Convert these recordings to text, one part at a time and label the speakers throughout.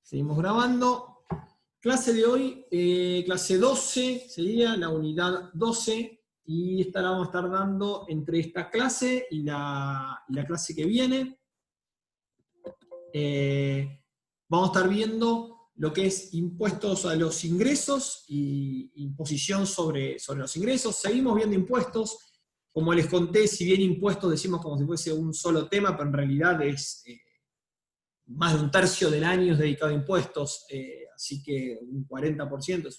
Speaker 1: Seguimos grabando. Clase de hoy, clase 12, sería la unidad 12, y esta la vamos a estar dando entre esta clase y la clase que viene. Vamos a estar viendo lo que es impuestos a los ingresos y imposición sobre los ingresos. Seguimos viendo impuestos. Como les conté, si bien impuestos decimos como si fuese un solo tema, pero en realidad es más de un tercio del año es dedicado a impuestos, así que un 40%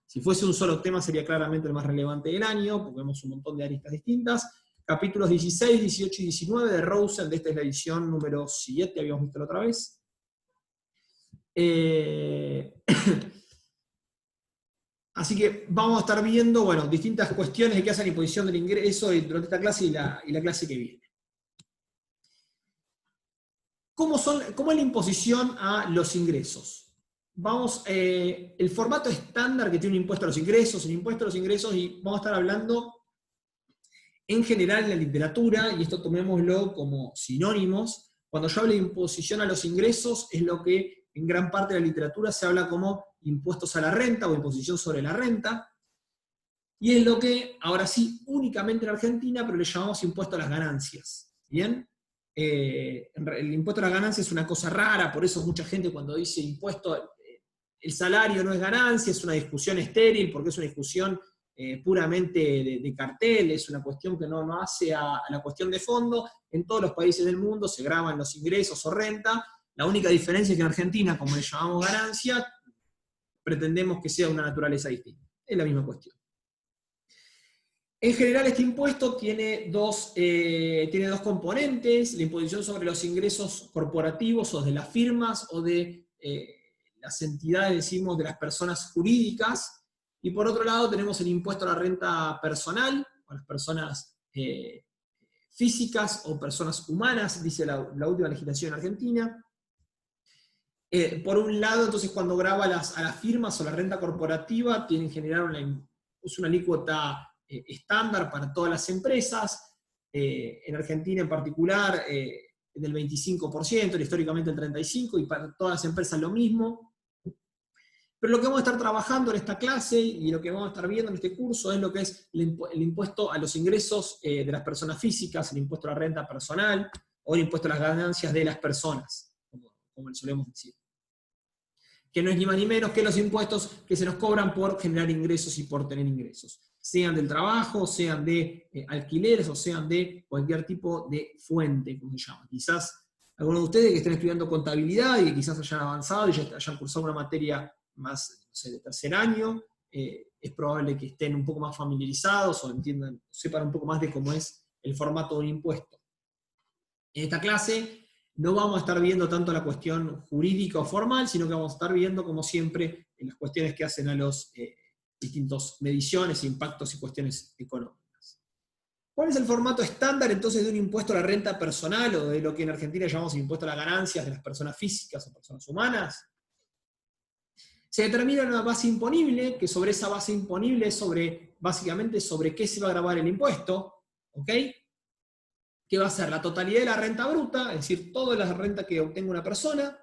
Speaker 1: si fuese un solo tema sería claramente el más relevante del año, porque vemos un montón de aristas distintas. Capítulos 16, 18 y 19 de Rosen, de esta es la edición número 7, habíamos visto la otra vez. Así que vamos a estar viendo, bueno, distintas cuestiones de qué hacen imposición del ingreso durante esta clase y la clase que viene. ¿Cómo es la imposición a los ingresos? Vamos, el formato estándar que tiene un impuesto a los ingresos, el impuesto a los ingresos, y vamos a estar hablando en general en la literatura, y esto tomémoslo como sinónimos. Cuando yo hablo de imposición a los ingresos, es lo que en gran parte de la literatura se habla como impuestos a la renta o imposición sobre la renta, y es lo que, ahora sí, únicamente en Argentina, pero le llamamos impuesto a las ganancias. ¿Bien? El impuesto a las ganancias es una cosa rara, por eso mucha gente cuando dice impuesto, el salario no es ganancia, es una discusión estéril, porque es una discusión puramente de cartel, es una cuestión que no hace a la cuestión de fondo. En todos los países del mundo se graban los ingresos o renta, la única diferencia es que en Argentina, como le llamamos ganancia, pretendemos que sea una naturaleza distinta. Es la misma cuestión. En general este impuesto tiene dos componentes: la imposición sobre los ingresos corporativos o de las firmas o de las entidades, decimos, de las personas jurídicas, y por otro lado tenemos el impuesto a la renta personal, a las personas físicas o personas humanas, dice la última legislación argentina. Por un lado, entonces, cuando graba a las firmas o la renta corporativa, tienen en general una alícuota estándar para todas las empresas, en Argentina en particular del 25%, históricamente el 35%, y para todas las empresas lo mismo. Pero lo que vamos a estar trabajando en esta clase, y lo que vamos a estar viendo en este curso, es lo que es el impuesto a los ingresos de las personas físicas, el impuesto a la renta personal, o el impuesto a las ganancias de las personas, como le solemos decir. Que no es ni más ni menos que los impuestos que se nos cobran por generar ingresos y por tener ingresos, sean del trabajo, sean de alquileres, o sean de cualquier tipo de fuente, como se llama. Quizás algunos de ustedes que estén estudiando contabilidad y que quizás hayan avanzado y ya hayan cursado una materia más, no sé, de tercer año, es probable que estén un poco más familiarizados o entiendan, sepan un poco más de cómo es el formato de un impuesto. En esta clase no vamos a estar viendo tanto la cuestión jurídica o formal, sino que vamos a estar viendo, como siempre, en las cuestiones que hacen a los distintos mediciones, impactos y cuestiones económicas. ¿Cuál es el formato estándar entonces de un impuesto a la renta personal, o de lo que en Argentina llamamos impuesto a las ganancias de las personas físicas o personas humanas? Se determina una base imponible, que sobre esa base imponible es básicamente sobre qué se va a gravar el impuesto, ¿ok? Que va a ser la totalidad de la renta bruta, es decir, toda la renta que obtenga una persona,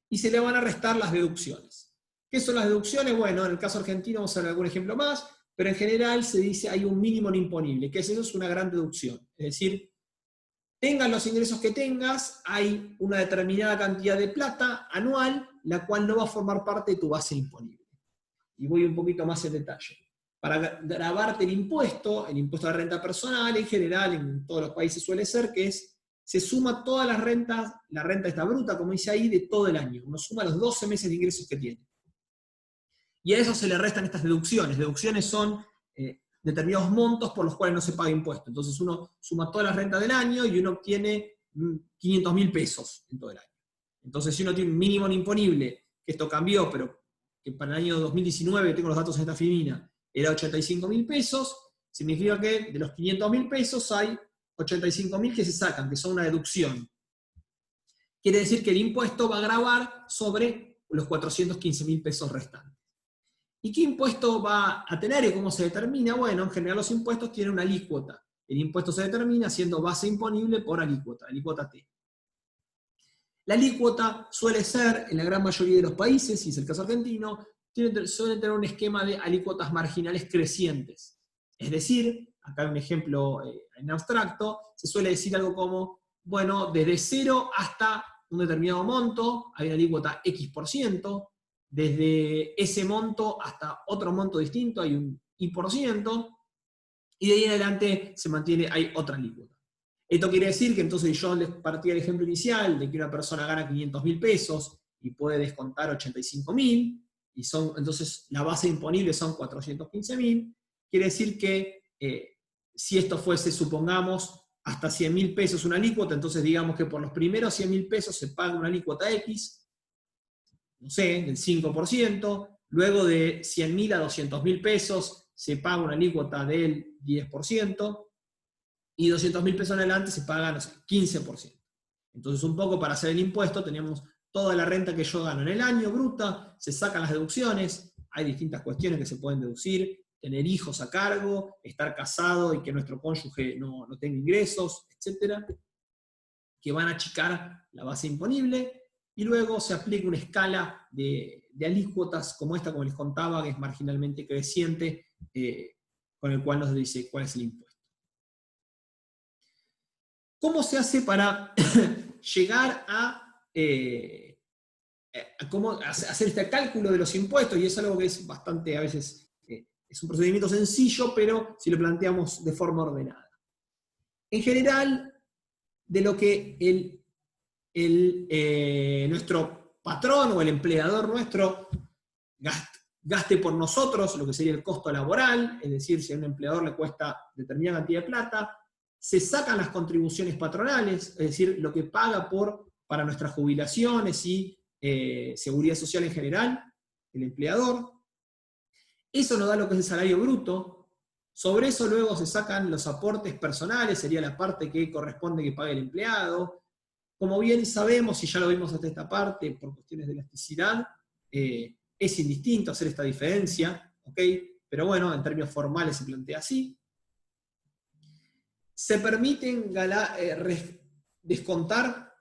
Speaker 1: y se le van a restar las deducciones. ¿Qué son las deducciones? Bueno, en el caso argentino vamos a ver algún ejemplo más, pero en general se dice hay un mínimo no imponible, que eso es una gran deducción. Es decir, tengas los ingresos que tengas, hay una determinada cantidad de plata anual, la cual no va a formar parte de tu base imponible. Y voy un poquito más en detalle. Para grabarte el impuesto a la renta personal, en general, en todos los países suele ser que se suma todas las rentas, la renta está bruta, como dice ahí, de todo el año. Uno suma los 12 meses de ingresos que tiene. Y a eso se le restan estas deducciones. Deducciones son determinados montos por los cuales no se paga impuesto. Entonces uno suma todas las rentas del año y uno obtiene 500.000 pesos en todo el año. Entonces, si uno tiene un mínimo no imponible, que esto cambió, pero que para el año 2019, tengo los datos en esta filmina, era 85.000 pesos, significa que de los 500.000 pesos hay 85.000 que se sacan, que son una deducción. Quiere decir que el impuesto va a gravar sobre los 415.000 pesos restantes. ¿Y qué impuesto va a tener y cómo se determina? Bueno, en general los impuestos tienen una alícuota. El impuesto se determina siendo base imponible por alícuota T. La alícuota suele ser, en la gran mayoría de los países, y es el caso argentino, suele tener un esquema de alícuotas marginales crecientes. Es decir, acá hay un ejemplo en abstracto, se suele decir algo como, bueno, desde 0 hasta un determinado monto, hay una alícuota X%, desde ese monto hasta otro monto distinto hay un Y%, y de ahí en adelante se mantiene, hay otra alícuota. Esto quiere decir que entonces yo les partí el ejemplo inicial de que una persona gana 500.000 pesos y puede descontar 85.000, y entonces la base imponible son 415.000, quiere decir que si esto fuese, supongamos, hasta 100.000 pesos una alícuota, entonces digamos que por los primeros 100.000 pesos se paga una alícuota X, no sé, del 5%, luego de 100.000 a 200.000 pesos se paga una alícuota del 10%, y 200.000 pesos en adelante se paga, no sé, 15%. Entonces, un poco para hacer el impuesto, tenemos toda la renta que yo gano en el año bruta, se sacan las deducciones, hay distintas cuestiones que se pueden deducir, tener hijos a cargo, estar casado y que nuestro cónyuge no tenga ingresos, etcétera, que van a achicar la base imponible, y luego se aplica una escala de alícuotas como esta, como les contaba, que es marginalmente creciente, con el cual nos dice cuál es el impuesto. ¿Cómo se hace para llegar a cómo hacer este cálculo de los impuestos? Y es algo que es bastante, a veces, es un procedimiento sencillo, pero si lo planteamos de forma ordenada. En general, de lo que nuestro patrón o el empleador nuestro gaste por nosotros, lo que sería el costo laboral, es decir, si a un empleador le cuesta determinada cantidad de plata, se sacan las contribuciones patronales, es decir, lo que paga para nuestras jubilaciones y seguridad social en general, el empleador. Eso nos da lo que es el salario bruto. Sobre eso luego se sacan los aportes personales, sería la parte que corresponde que pague el empleado. Como bien sabemos, y ya lo vimos hasta esta parte, por cuestiones de elasticidad, es indistinto hacer esta diferencia, ¿ok? Pero bueno, en términos formales se plantea así. Se permiten descontar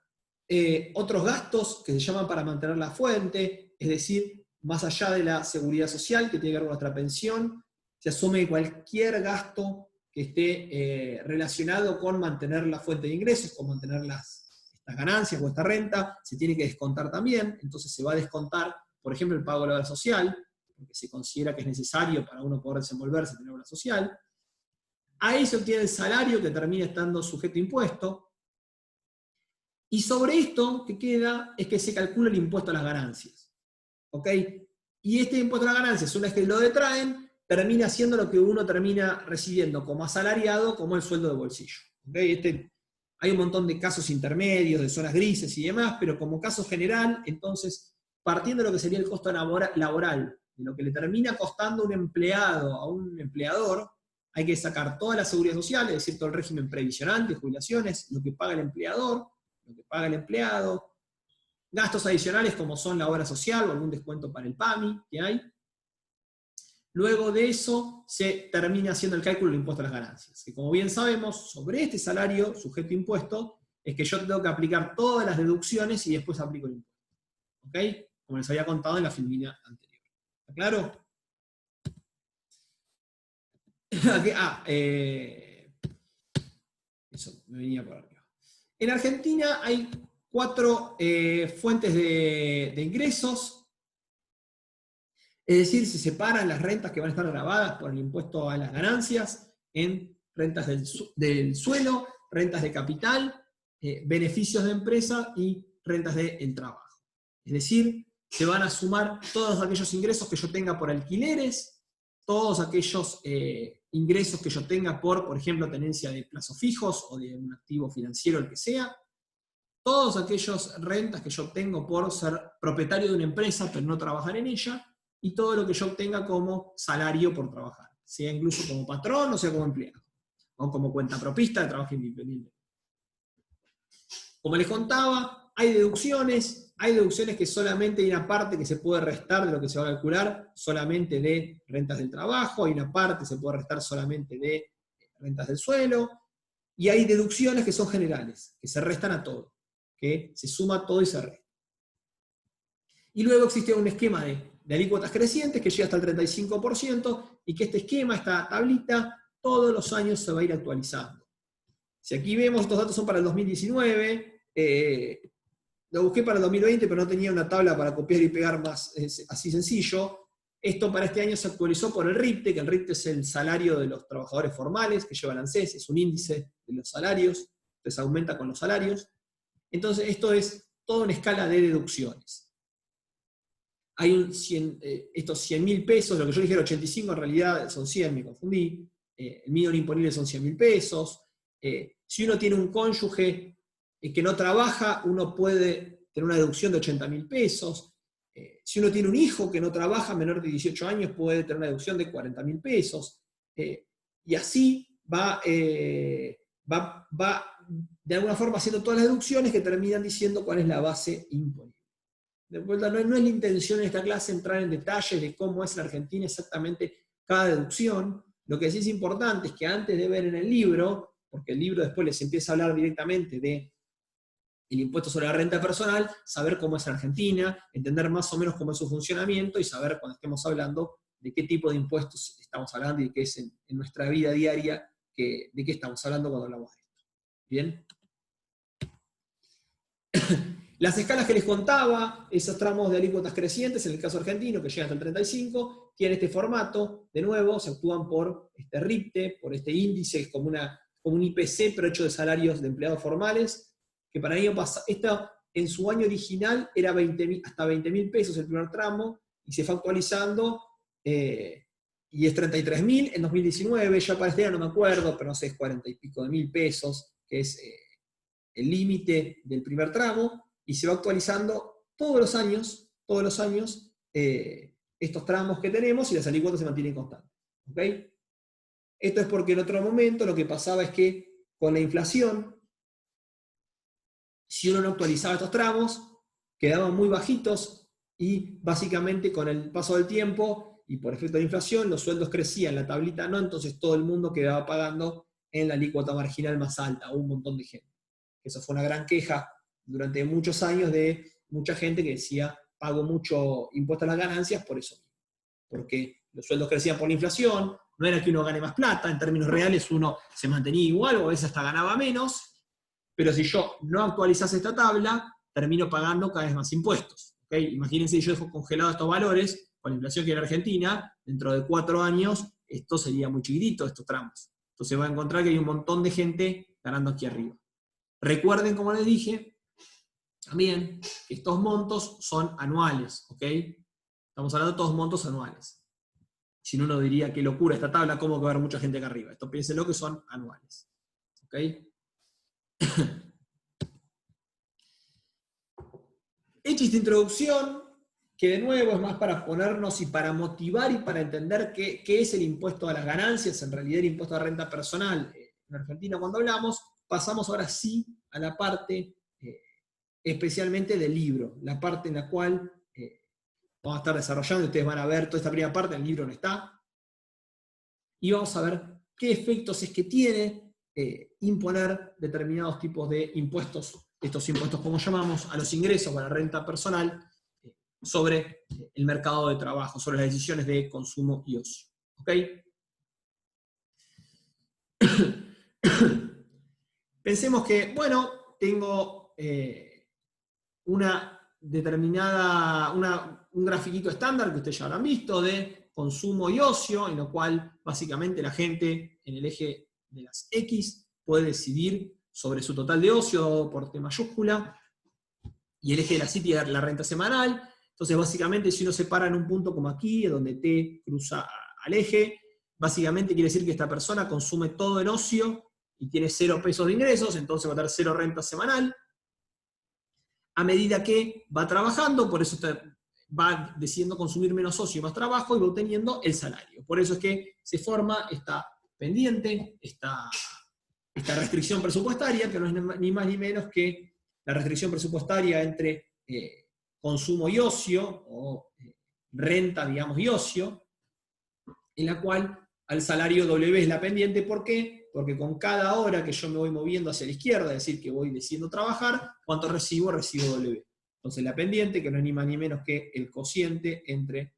Speaker 1: otros gastos que se llaman para mantener la fuente, es decir, más allá de la seguridad social que tiene que ver con nuestra pensión, se asume cualquier gasto que esté relacionado con mantener la fuente de ingresos, con mantener estas ganancias o esta renta, se tiene que descontar también, entonces se va a descontar, por ejemplo, el pago de la obra social, porque se considera que es necesario para uno poder desenvolverse, tener obra social. Ahí se obtiene el salario que termina estando sujeto a impuesto. Y sobre esto que queda es que se calcula el impuesto a las ganancias. ¿Ok? Y este impuesto a las ganancias, una vez que lo detraen, termina siendo lo que uno termina recibiendo como asalariado, como el sueldo de bolsillo. ¿Ok? Hay un montón de casos intermedios, de zonas grises y demás, pero como caso general, entonces, partiendo de lo que sería el costo laboral, de lo que le termina costando un empleado a un empleador, hay que sacar toda la seguridad social, es decir, todo el régimen previsional de jubilaciones, lo que paga el empleador, lo que paga el empleado, gastos adicionales como son la obra social o algún descuento para el PAMI que hay. Luego de eso se termina haciendo el cálculo del impuesto a las ganancias, que como bien sabemos, sobre este salario sujeto a impuesto, es que yo tengo que aplicar todas las deducciones y después aplico el impuesto. ¿Ok? Como les había contado en la filmina anterior. ¿Está claro? Eso, me venía por arriba. En Argentina hay 4 fuentes de ingresos, es decir, se separan las rentas que van a estar grabadas por el impuesto a las ganancias en rentas del suelo, rentas de capital, beneficios de empresa y rentas del trabajo. Es decir, se van a sumar todos aquellos ingresos que yo tenga por alquileres, todos aquellos ingresos que yo tenga por ejemplo, tenencia de plazos fijos o de un activo financiero, el que sea, todas aquellas rentas que yo obtengo por ser propietario de una empresa pero no trabajar en ella, y todo lo que yo obtenga como salario por trabajar, sea incluso como patrón o sea como empleado, o como cuentapropista de trabajo independiente. Como les contaba, hay deducciones que solamente hay una parte que se puede restar de lo que se va a calcular solamente de rentas del trabajo, hay una parte que se puede restar solamente de rentas del suelo, y hay deducciones que son generales, que se restan a todo, que se suma todo y se resta. Y luego existe un esquema de alícuotas crecientes que llega hasta el 35% y que este esquema, esta tablita, todos los años se va a ir actualizando. Si aquí vemos, estos datos son para el 2019, lo busqué para el 2020, pero no tenía una tabla para copiar y pegar más así sencillo. Esto para este año se actualizó por el RIPTE, que el RIPTE es el salario de los trabajadores formales, que lleva el ANSES, es un índice de los salarios, entonces aumenta con los salarios. Entonces esto es toda una escala de deducciones. Hay estos 100.000 pesos, lo que yo dije era 85, en realidad son 100, me confundí. El mínimo imponible son 100.000 pesos. Si uno tiene un cónyuge que no trabaja, uno puede tener una deducción de 80.000 pesos. Si uno tiene un hijo que no trabaja, menor de 18 años, puede tener una deducción de 40.000 pesos. Y así va de alguna forma haciendo todas las deducciones que terminan diciendo cuál es la base imponible. De vuelta, no es la intención en esta clase entrar en detalles de cómo es en Argentina exactamente cada deducción. Lo que sí es importante es que antes de ver en el libro, porque el libro después les empieza a hablar directamente del impuesto sobre la renta personal, saber cómo es en Argentina, entender más o menos cómo es su funcionamiento y saber cuando estemos hablando de qué tipo de impuestos estamos hablando y de qué es en nuestra vida diaria, de qué estamos hablando cuando hablamos de esto. ¿Bien? Las escalas que les contaba, esos tramos de alícuotas crecientes, en el caso argentino, que llegan hasta el 35, tienen este formato, de nuevo, se actúan por este RIPTE, por este índice, que es como un IPC, pero hecho de salarios de empleados formales, que para el año pasado, en su año original era hasta 20.000 pesos el primer tramo, y se fue actualizando, y es 33.000 en 2019, ya para este año no me acuerdo, pero no sé, es 40 y pico de mil pesos, que es el límite del primer tramo, y se va actualizando todos los años, estos tramos que tenemos y las alícuotas se mantienen constantes. ¿Okay? Esto es porque en otro momento lo que pasaba es que con la inflación, si uno no actualizaba estos tramos, quedaban muy bajitos y básicamente con el paso del tiempo y por efecto de la inflación, los sueldos crecían, la tablita no, entonces todo el mundo quedaba pagando en la alícuota marginal más alta, un montón de gente. Eso fue una gran queja durante muchos años de mucha gente que decía, pago mucho impuesto a las ganancias por eso mismo. Porque los sueldos crecían por la inflación, no era que uno gane más plata, en términos reales uno se mantenía igual o a veces hasta ganaba menos, pero si yo no actualizase esta tabla, termino pagando cada vez más impuestos. ¿Okay? Imagínense si yo dejo congelados estos valores, con la inflación que hay en Argentina, dentro de 4 años, esto sería muy chiquitito, estos tramos. Entonces va a encontrar que hay un montón de gente ganando aquí arriba. Recuerden, como les dije, también que estos montos son anuales, ¿ok? Estamos hablando de todos montos anuales. Si no, uno diría, qué locura esta tabla, ¿cómo que va a haber mucha gente acá arriba? Esto piénsenlo que son anuales, ¿ok? Hecha esta introducción, que de nuevo es más para ponernos y para motivar y para entender qué es el impuesto a las ganancias, en realidad el impuesto a la renta personal en Argentina cuando hablamos, pasamos ahora sí a la parte especialmente del libro, la parte en la cual vamos a estar desarrollando, ustedes van a ver toda esta primera parte, el libro no está, y vamos a ver qué efectos es que tiene imponer determinados tipos de impuestos, estos impuestos como llamamos, a los ingresos, a la renta personal, sobre el mercado de trabajo, sobre las decisiones de consumo y ocio. ¿Ok? Pensemos que, bueno, tengo una determinada, un grafiquito estándar que ustedes ya habrán visto de consumo y ocio, en lo cual básicamente la gente en el eje de las X puede decidir sobre su total de ocio por T mayúscula, y el eje de la Y es la renta semanal. Entonces básicamente si uno se para en un punto como aquí, donde T cruza al eje, básicamente quiere decir que esta persona consume todo en ocio y tiene 0 pesos de ingresos, entonces va a tener 0 renta semanal. A medida que va trabajando, por eso va decidiendo consumir menos ocio y más trabajo, y va obteniendo el salario. Por eso es que se forma esta pendiente, esta restricción presupuestaria, que no es ni más ni menos que la restricción presupuestaria entre consumo y ocio, o renta, digamos, y ocio, en la cual al salario W es la pendiente. ¿Por qué? Porque con cada hora que yo me voy moviendo hacia la izquierda, es decir, que voy decidiendo trabajar, ¿cuánto recibo? Recibo W. Entonces la pendiente, que no es ni más ni menos que el cociente entre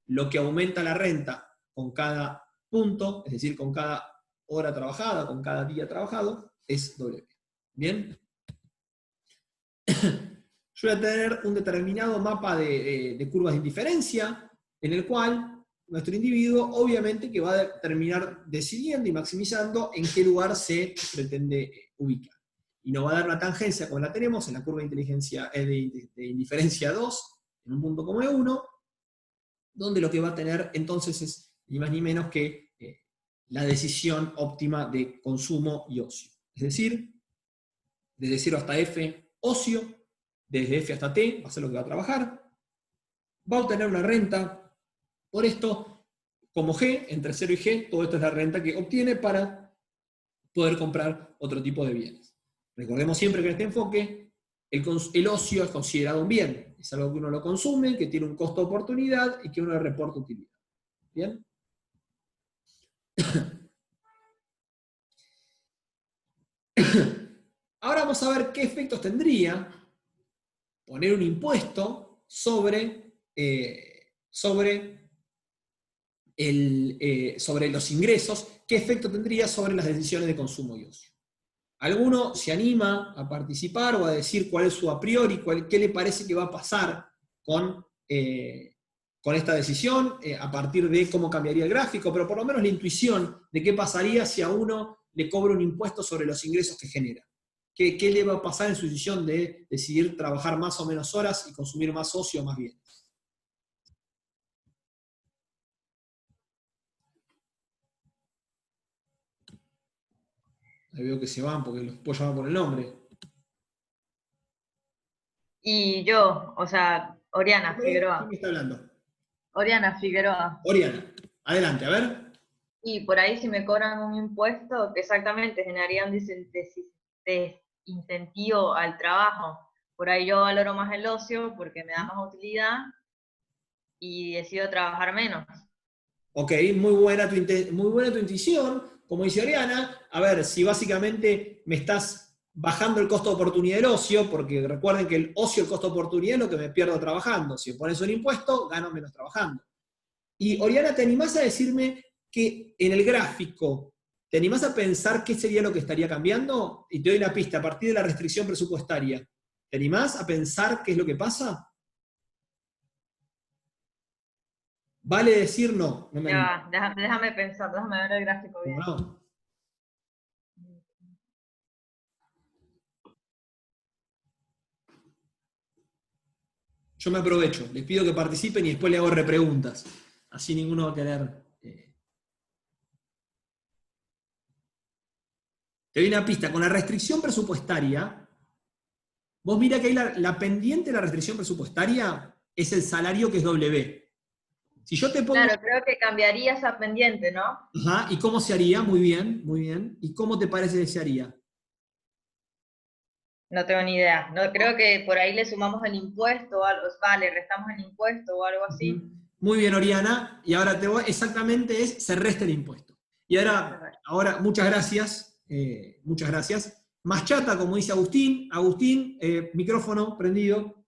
Speaker 1: lo que aumenta la renta con cada punto, es decir, con cada hora trabajada, con cada día trabajado, es W. ¿Bien? Yo voy a tener un determinado mapa de curvas de indiferencia, en el cual nuestro individuo obviamente que va a terminar decidiendo y maximizando en qué lugar se pretende ubicar. Y nos va a dar una tangencia como la tenemos en la curva de, inteligencia, de indiferencia 2, en un punto como E1, donde lo que va a tener entonces es ni más ni menos que la decisión óptima de consumo y ocio. Es decir, desde 0 hasta F, ocio, desde F hasta T, va a ser lo que va a trabajar, va a obtener una renta, por esto, como G, entre 0 y G, todo esto es la renta que obtiene para poder comprar otro tipo de bienes. Recordemos siempre que en este enfoque, el ocio es considerado un bien, es algo que uno lo consume, que tiene un costo de oportunidad y que uno le reporta utilidad. ¿Bien? Ahora vamos a ver qué efectos tendría poner un impuesto sobre los ingresos, qué efecto tendría sobre las decisiones de consumo y ocio. ¿Alguno se anima a participar o a decir cuál es su a priori, qué le parece que va a pasar con esta decisión, a partir de cómo cambiaría el gráfico, pero por lo menos la intuición de qué pasaría si a uno le cobra un impuesto sobre los ingresos que genera? ¿Qué le va a pasar en su decisión de decidir trabajar más o menos horas y consumir más ocio o más bienes? Ahí veo que se van porque los puedo llamar por el nombre.
Speaker 2: Y yo, o sea, Oriana
Speaker 1: ¿Quién
Speaker 2: Figueroa.
Speaker 1: me está hablando?
Speaker 2: Oriana Figueroa.
Speaker 1: Oriana, adelante, a ver.
Speaker 2: Y por ahí si me cobran un impuesto, que exactamente generaría un desincentivo al trabajo. Por ahí yo valoro más el ocio porque me da más utilidad y decido trabajar menos.
Speaker 1: Ok, muy buena tu intuición. Como dice Oriana, a ver, si básicamente me estás bajando el costo de oportunidad del ocio, porque recuerden que el ocio, el costo de oportunidad es lo que me pierdo trabajando. Si me pones un impuesto, gano menos trabajando. Y Oriana, ¿te animás a decirme que en el gráfico, te animás a pensar qué sería lo que estaría cambiando? Y te doy una pista, a partir de la restricción presupuestaria. ¿Te animás a pensar qué es lo que pasa? Vale decir no, no me animo.
Speaker 2: Ya, déjame pensar, déjame ver el gráfico
Speaker 1: ¿Cómo
Speaker 2: bien.
Speaker 1: no? Yo me aprovecho, les pido que participen y después le hago repreguntas. Así ninguno va a querer. Te doy una pista, con la restricción presupuestaria, vos mira que ahí la pendiente de la restricción presupuestaria es el salario que es W. Si yo te pongo.
Speaker 2: Claro, creo que cambiaría esa pendiente, ¿no?
Speaker 1: Ajá, ¿y cómo se haría? Muy bien, muy bien. ¿Y cómo te parece que se haría?
Speaker 2: No tengo ni idea. No, creo que por ahí le sumamos el impuesto o algo, le restamos el impuesto o algo así.
Speaker 1: Ujú. Muy bien, Oriana. Y ahora exactamente se resta el impuesto. Y ahora muchas gracias. Muchas gracias. Más chata, como dice Agustín. Agustín, micrófono prendido.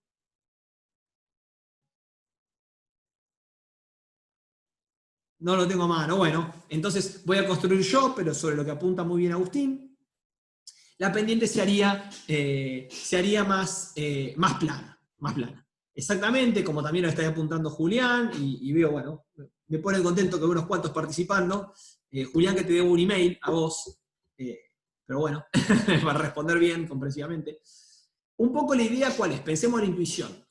Speaker 1: No lo tengo a mano. Bueno, entonces voy a construir yo, pero sobre lo que apunta muy bien Agustín. La pendiente se haría más plana, más plana. Exactamente, como también lo está apuntando Julián, y veo, bueno, me pone contento que unos cuantos participando. Julián, que te debo un email a vos, pero bueno, para responder bien, comprensivamente. Un poco la idea, ¿cuál es? Pensemos en la intuición.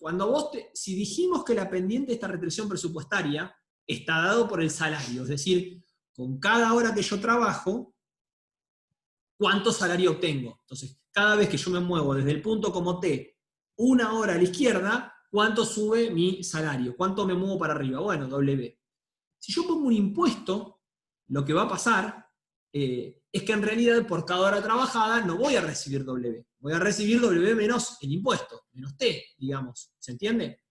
Speaker 1: Si dijimos que la pendiente de esta restricción presupuestaria está dado por el salario, es decir, con cada hora que yo trabajo, ¿cuánto salario obtengo? Entonces, cada vez que yo me muevo desde el punto como T, una hora a la izquierda, ¿cuánto sube mi salario? ¿Cuánto me muevo para arriba? Bueno, W. Si yo pongo un impuesto, lo que va a pasar es que en realidad por cada hora trabajada no voy a recibir W. Voy a recibir W menos el impuesto, menos T, digamos. ¿Se entiende?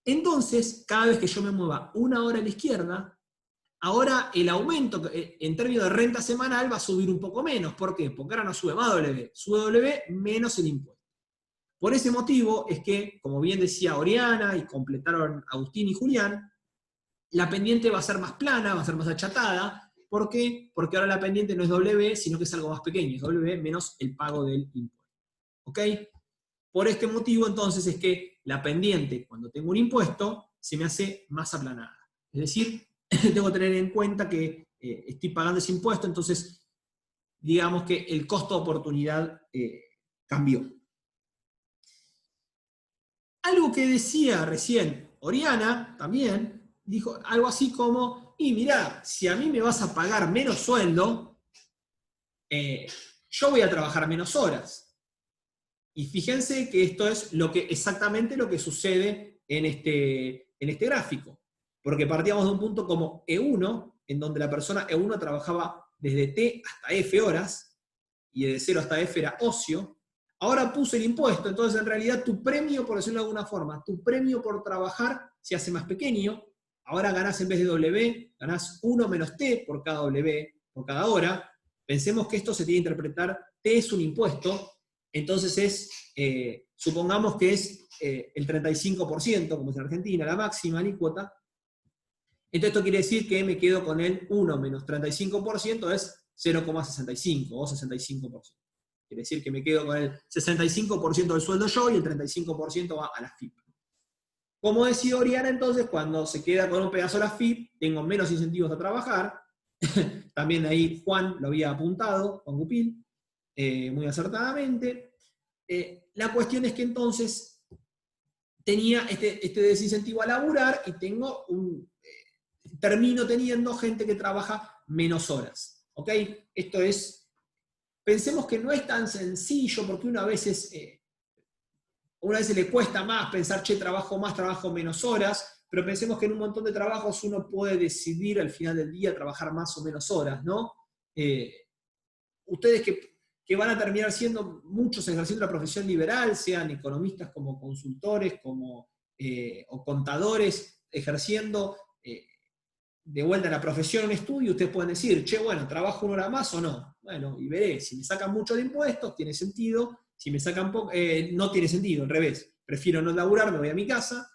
Speaker 1: Entonces, cada vez que yo me mueva una hora a la izquierda, ahora el aumento en términos de renta semanal va a subir un poco menos. ¿Por qué? Porque ahora no sube más W, sube W menos el impuesto. Por ese motivo es que, como bien decía Oriana y completaron Agustín y Julián, la pendiente va a ser más plana, va a ser más achatada. ¿Por qué? Porque ahora la pendiente no es W, sino que es algo más pequeño, es W menos el pago del impuesto. ¿Ok? Por este motivo, entonces, es que la pendiente, cuando tengo un impuesto, se me hace más aplanada. Es decir, tengo que tener en cuenta que estoy pagando ese impuesto, entonces, digamos que el costo de oportunidad cambió. Algo que decía recién Oriana, también, dijo algo así como, y mirá, si a mí me vas a pagar menos sueldo, yo voy a trabajar menos horas. Y fíjense que esto es exactamente lo que sucede en este gráfico. Porque partíamos de un punto como E1, en donde la persona E1 trabajaba desde T hasta F horas, y de 0 hasta F era ocio. Ahora puse el impuesto, entonces en realidad tu premio, por decirlo de alguna forma, tu premio por trabajar se hace más pequeño. Ahora ganás en vez de W, ganás 1 menos T por cada W, por cada hora. Pensemos que esto se tiene que interpretar, T es un impuesto, entonces supongamos que es el 35%, como es en Argentina, la máxima alícuota. Entonces esto quiere decir que me quedo con el 1 menos 35% es 0,65 o 65%. Quiere decir que me quedo con el 65% del sueldo yo y el 35% va a la FIP. Como decía Oriana, entonces, cuando se queda con un pedazo de la FIP, tengo menos incentivos a trabajar. También ahí Juan lo había apuntado, Juan Gupil, muy acertadamente. La cuestión es que entonces tenía este desincentivo a laburar y termino teniendo gente que trabaja menos horas. ¿Ok? Esto es, pensemos que no es tan sencillo porque una vez le cuesta más pensar, che, trabajo más, trabajo menos horas, pero pensemos que en un montón de trabajos uno puede decidir al final del día trabajar más o menos horas, ¿no? Ustedes que van a terminar siendo muchos ejerciendo la profesión liberal, sean economistas como consultores, o contadores, ejerciendo de vuelta en la profesión, un estudio, ustedes pueden decir, che, bueno, ¿trabajo una hora más o no? Bueno, y veré, si me sacan mucho de impuestos, tiene sentido, si me sacan poco, no tiene sentido, al revés, prefiero no laburar, me voy a mi casa.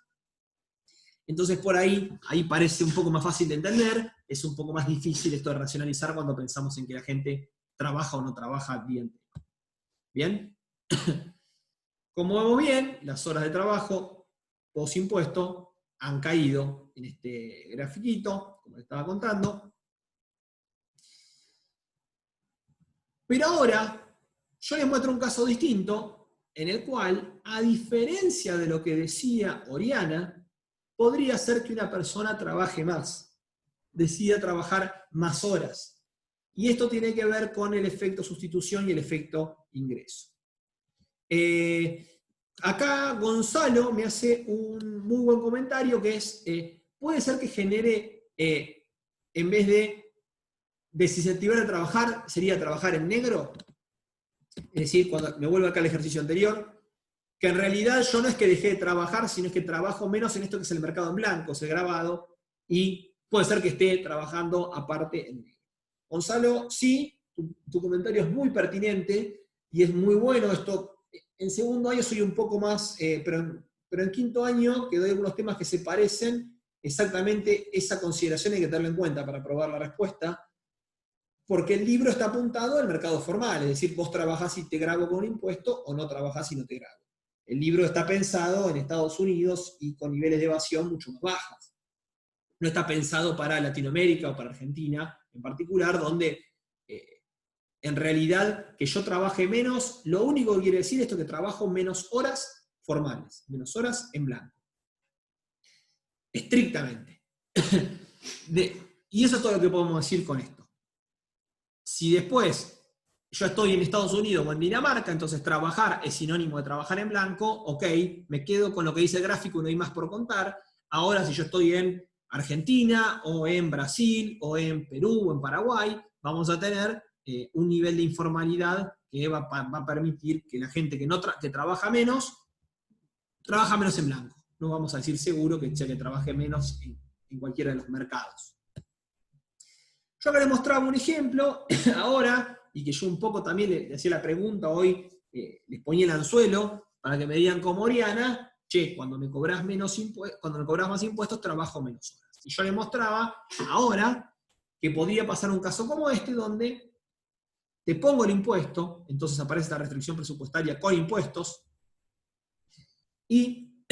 Speaker 1: Entonces por ahí parece un poco más fácil de entender, es un poco más difícil esto de racionalizar cuando pensamos en que la gente trabaja o no trabaja bien. ¿Bien? Como vemos bien, las horas de trabajo post impuesto han caído en este grafiquito, como les estaba contando. Pero ahora yo les muestro un caso distinto en el cual, a diferencia de lo que decía Oriana, podría ser que una persona trabaje más, decida trabajar más horas. Y esto tiene que ver con el efecto sustitución y el efecto ingreso. Acá Gonzalo me hace un muy buen comentario que es, puede ser que genere, en vez de desincentivar a trabajar, sería trabajar en negro. Es decir, cuando me vuelvo acá al ejercicio anterior, que en realidad yo no es que dejé de trabajar, sino es que trabajo menos en esto que es el mercado en blanco, es el grabado, y puede ser que esté trabajando aparte en negro. Gonzalo, sí, tu comentario es muy pertinente y es muy bueno esto. En segundo año soy un poco más, pero en quinto año, que doy algunos temas que se parecen, exactamente esa consideración hay que tenerla en cuenta para probar la respuesta, porque el libro está apuntado al mercado formal, es decir, vos trabajás y te grabo con un impuesto o no trabajás y no te grabo. El libro está pensado en Estados Unidos y con niveles de evasión mucho más bajos. No está pensado para Latinoamérica o para Argentina en particular, donde en realidad que yo trabaje menos, lo único que quiere decir es que trabajo menos horas formales, menos horas en blanco. Estrictamente. Y eso es todo lo que podemos decir con esto. Si después yo estoy en Estados Unidos o en Dinamarca, entonces trabajar es sinónimo de trabajar en blanco, ok, me quedo con lo que dice el gráfico, no hay más por contar. Ahora si yo estoy en Argentina o en Brasil o en Perú o en Paraguay, vamos a tener un nivel de informalidad que va a permitir que la gente que trabaja menos en blanco. No vamos a decir seguro que trabaje menos en cualquiera de los mercados. Yo acá les mostraba un ejemplo, ahora, y que yo un poco también le hacía la pregunta hoy, les ponía el anzuelo, para que me digan como Oriana, che, cuando me cobras más impuestos, trabajo menos horas. Y yo les mostraba ahora que podría pasar un caso como este, donde te pongo el impuesto, entonces aparece esta restricción presupuestaria con impuestos, y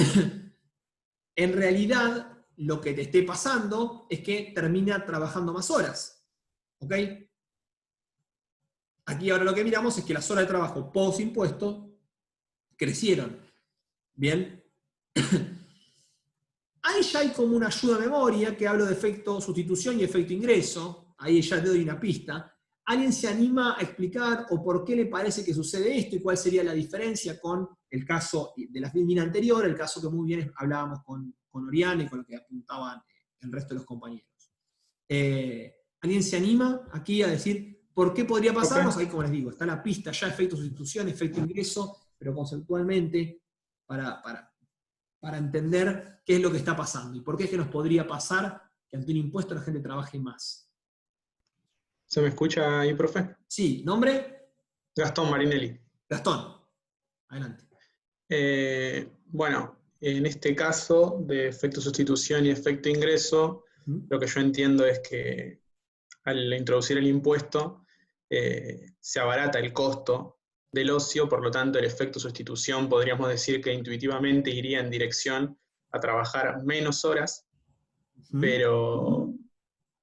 Speaker 1: en realidad lo que te esté pasando es que termina trabajando más horas. ¿Ok? Aquí ahora lo que miramos es que las horas de trabajo post impuestos crecieron. Bien. Ahí ya hay como una ayuda a memoria que hablo de efecto sustitución y efecto ingreso. Ahí ya te doy una pista. ¿Alguien se anima a explicar o por qué le parece que sucede esto y cuál sería la diferencia con el caso de la filmina anterior, el caso que muy bien hablábamos con Oriana y con lo que apuntaban el resto de los compañeros? ¿Alguien se anima aquí a decir por qué podría pasarnos? Ahí, como les digo, está la pista ya, efecto sustitución, efecto ingreso, pero conceptualmente para entender qué es lo que está pasando y por qué es que nos podría pasar que ante un impuesto la gente trabaje más.
Speaker 3: ¿Se me escucha ahí, profe?
Speaker 1: Sí, ¿nombre?
Speaker 3: Gastón Marinelli.
Speaker 1: Gastón, adelante.
Speaker 3: Bueno, en este caso de efecto sustitución y efecto ingreso, lo que yo entiendo es que al introducir el impuesto se abarata el costo del ocio, por lo tanto el efecto sustitución podríamos decir que intuitivamente iría en dirección a trabajar menos horas, pero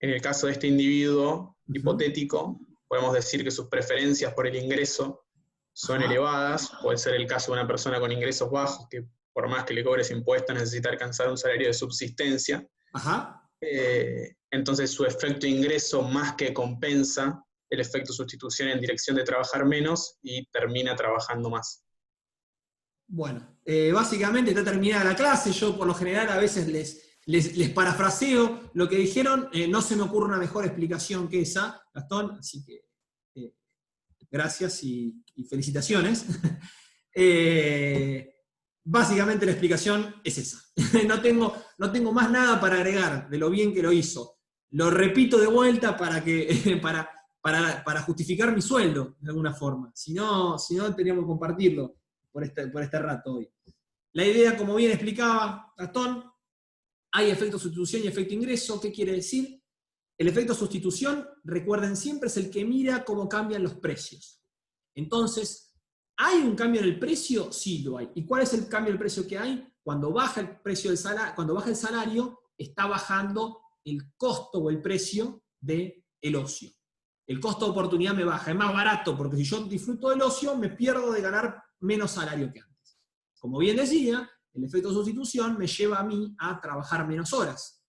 Speaker 3: en el caso de este individuo hipotético, podemos decir que sus preferencias por el ingreso son elevadas. Puede ser el caso de una persona con ingresos bajos que por más que le cobres impuestos necesita alcanzar un salario de subsistencia. Entonces su efecto ingreso más que compensa el efecto sustitución en dirección de trabajar menos y termina trabajando más.
Speaker 1: Bueno, básicamente está terminada la clase. Yo por lo general a veces les parafraseo lo que dijeron. No se me ocurre una mejor explicación que esa, Gastón, así que gracias y felicitaciones. Básicamente la explicación es esa. No tengo más nada para agregar de lo bien que lo hizo. Lo repito de vuelta para justificar mi sueldo, de alguna forma. Si no teníamos que compartirlo por este rato hoy. La idea, como bien explicaba Gastón, hay efecto sustitución y efecto ingreso. ¿Qué quiere decir? El efecto sustitución, recuerden siempre, es el que mira cómo cambian los precios. Entonces, ¿hay un cambio en el precio? Sí, lo hay. ¿Y cuál es el cambio del precio que hay? Cuando baja el precio del salario, cuando baja el salario, está bajando el costo o el precio del ocio. El costo de oportunidad me baja, es más barato, porque si yo disfruto del ocio, me pierdo de ganar menos salario que antes. Como bien decía, el efecto sustitución me lleva a mí a trabajar menos horas.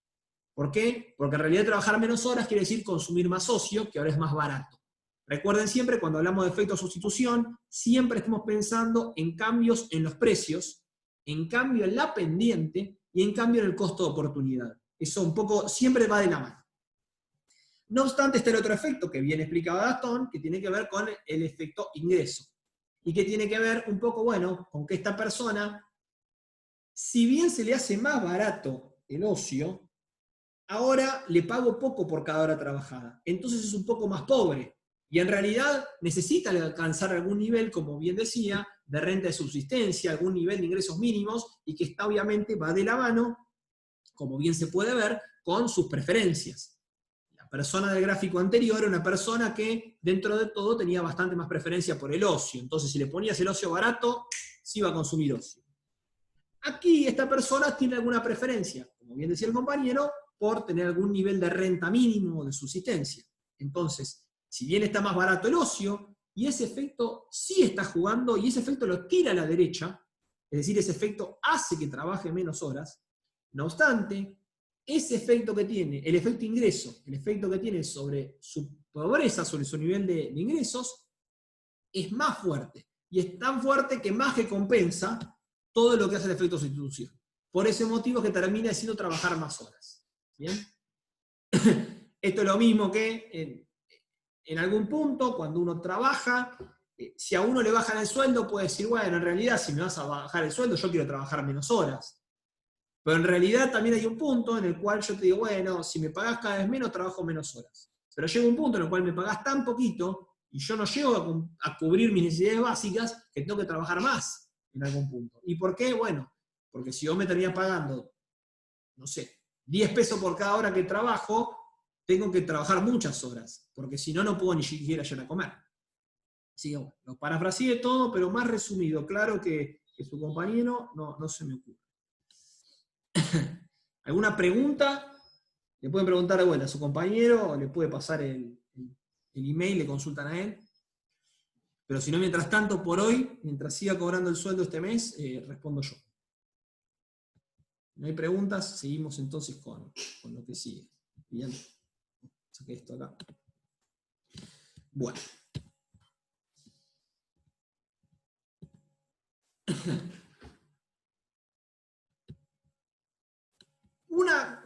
Speaker 1: ¿Por qué? Porque en realidad trabajar menos horas quiere decir consumir más ocio, que ahora es más barato. Recuerden siempre, cuando hablamos de efecto sustitución, siempre estamos pensando en cambios en los precios, en cambio en la pendiente y en cambio en el costo de oportunidad. Eso un poco siempre va de la mano. No obstante, está el otro efecto que bien explicaba Gastón, que tiene que ver con el efecto ingreso. Y que tiene que ver un poco, bueno, con que esta persona, si bien se le hace más barato el ocio, ahora le pago poco por cada hora trabajada. Entonces es un poco más pobre. Y en realidad necesita alcanzar algún nivel, como bien decía, de renta de subsistencia, algún nivel de ingresos mínimos, y que está obviamente va de la mano, como bien se puede ver, con sus preferencias. La persona del gráfico anterior era una persona que dentro de todo tenía bastante más preferencia por el ocio. Entonces si le ponías el ocio barato, sí iba a consumir ocio. Aquí esta persona tiene alguna preferencia, como bien decía el compañero, por tener algún nivel de renta mínimo de subsistencia. Entonces, si bien está más barato el ocio, y ese efecto sí está jugando, y ese efecto lo tira a la derecha, es decir, ese efecto hace que trabaje menos horas, no obstante, ese efecto que tiene, el efecto ingreso, el efecto que tiene sobre su pobreza, sobre su nivel de ingresos, es más fuerte. Y es tan fuerte que más que compensa todo lo que hace el efecto sustitución. Por ese motivo es que termina haciendo trabajar más horas. ¿Bien? Esto es lo mismo que en algún punto, cuando uno trabaja, si a uno le bajan el sueldo, puede decir, bueno, en realidad si me vas a bajar el sueldo, yo quiero trabajar menos horas. Pero en realidad también hay un punto en el cual yo te digo, bueno, si me pagás cada vez menos, trabajo menos horas. Pero llega un punto en el cual me pagás tan poquito y yo no llego a cubrir mis necesidades básicas que tengo que trabajar más en algún punto. ¿Y por qué? Bueno, porque si vos me estarías pagando, no sé, 10 pesos por cada hora que trabajo, tengo que trabajar muchas horas, porque si no, no puedo ni siquiera llegar a comer. Así que bueno, lo parafraseé todo, pero más resumido, claro que su compañero no se me ocurre. ¿Alguna pregunta? Le pueden preguntar de vuelta a su compañero, o le puede pasar el email, le consultan a él. Pero si no, mientras tanto, por hoy, mientras siga cobrando el sueldo este mes, respondo yo. ¿No hay preguntas? Seguimos entonces con lo que sigue. Bien. Saqué esto acá. Bueno.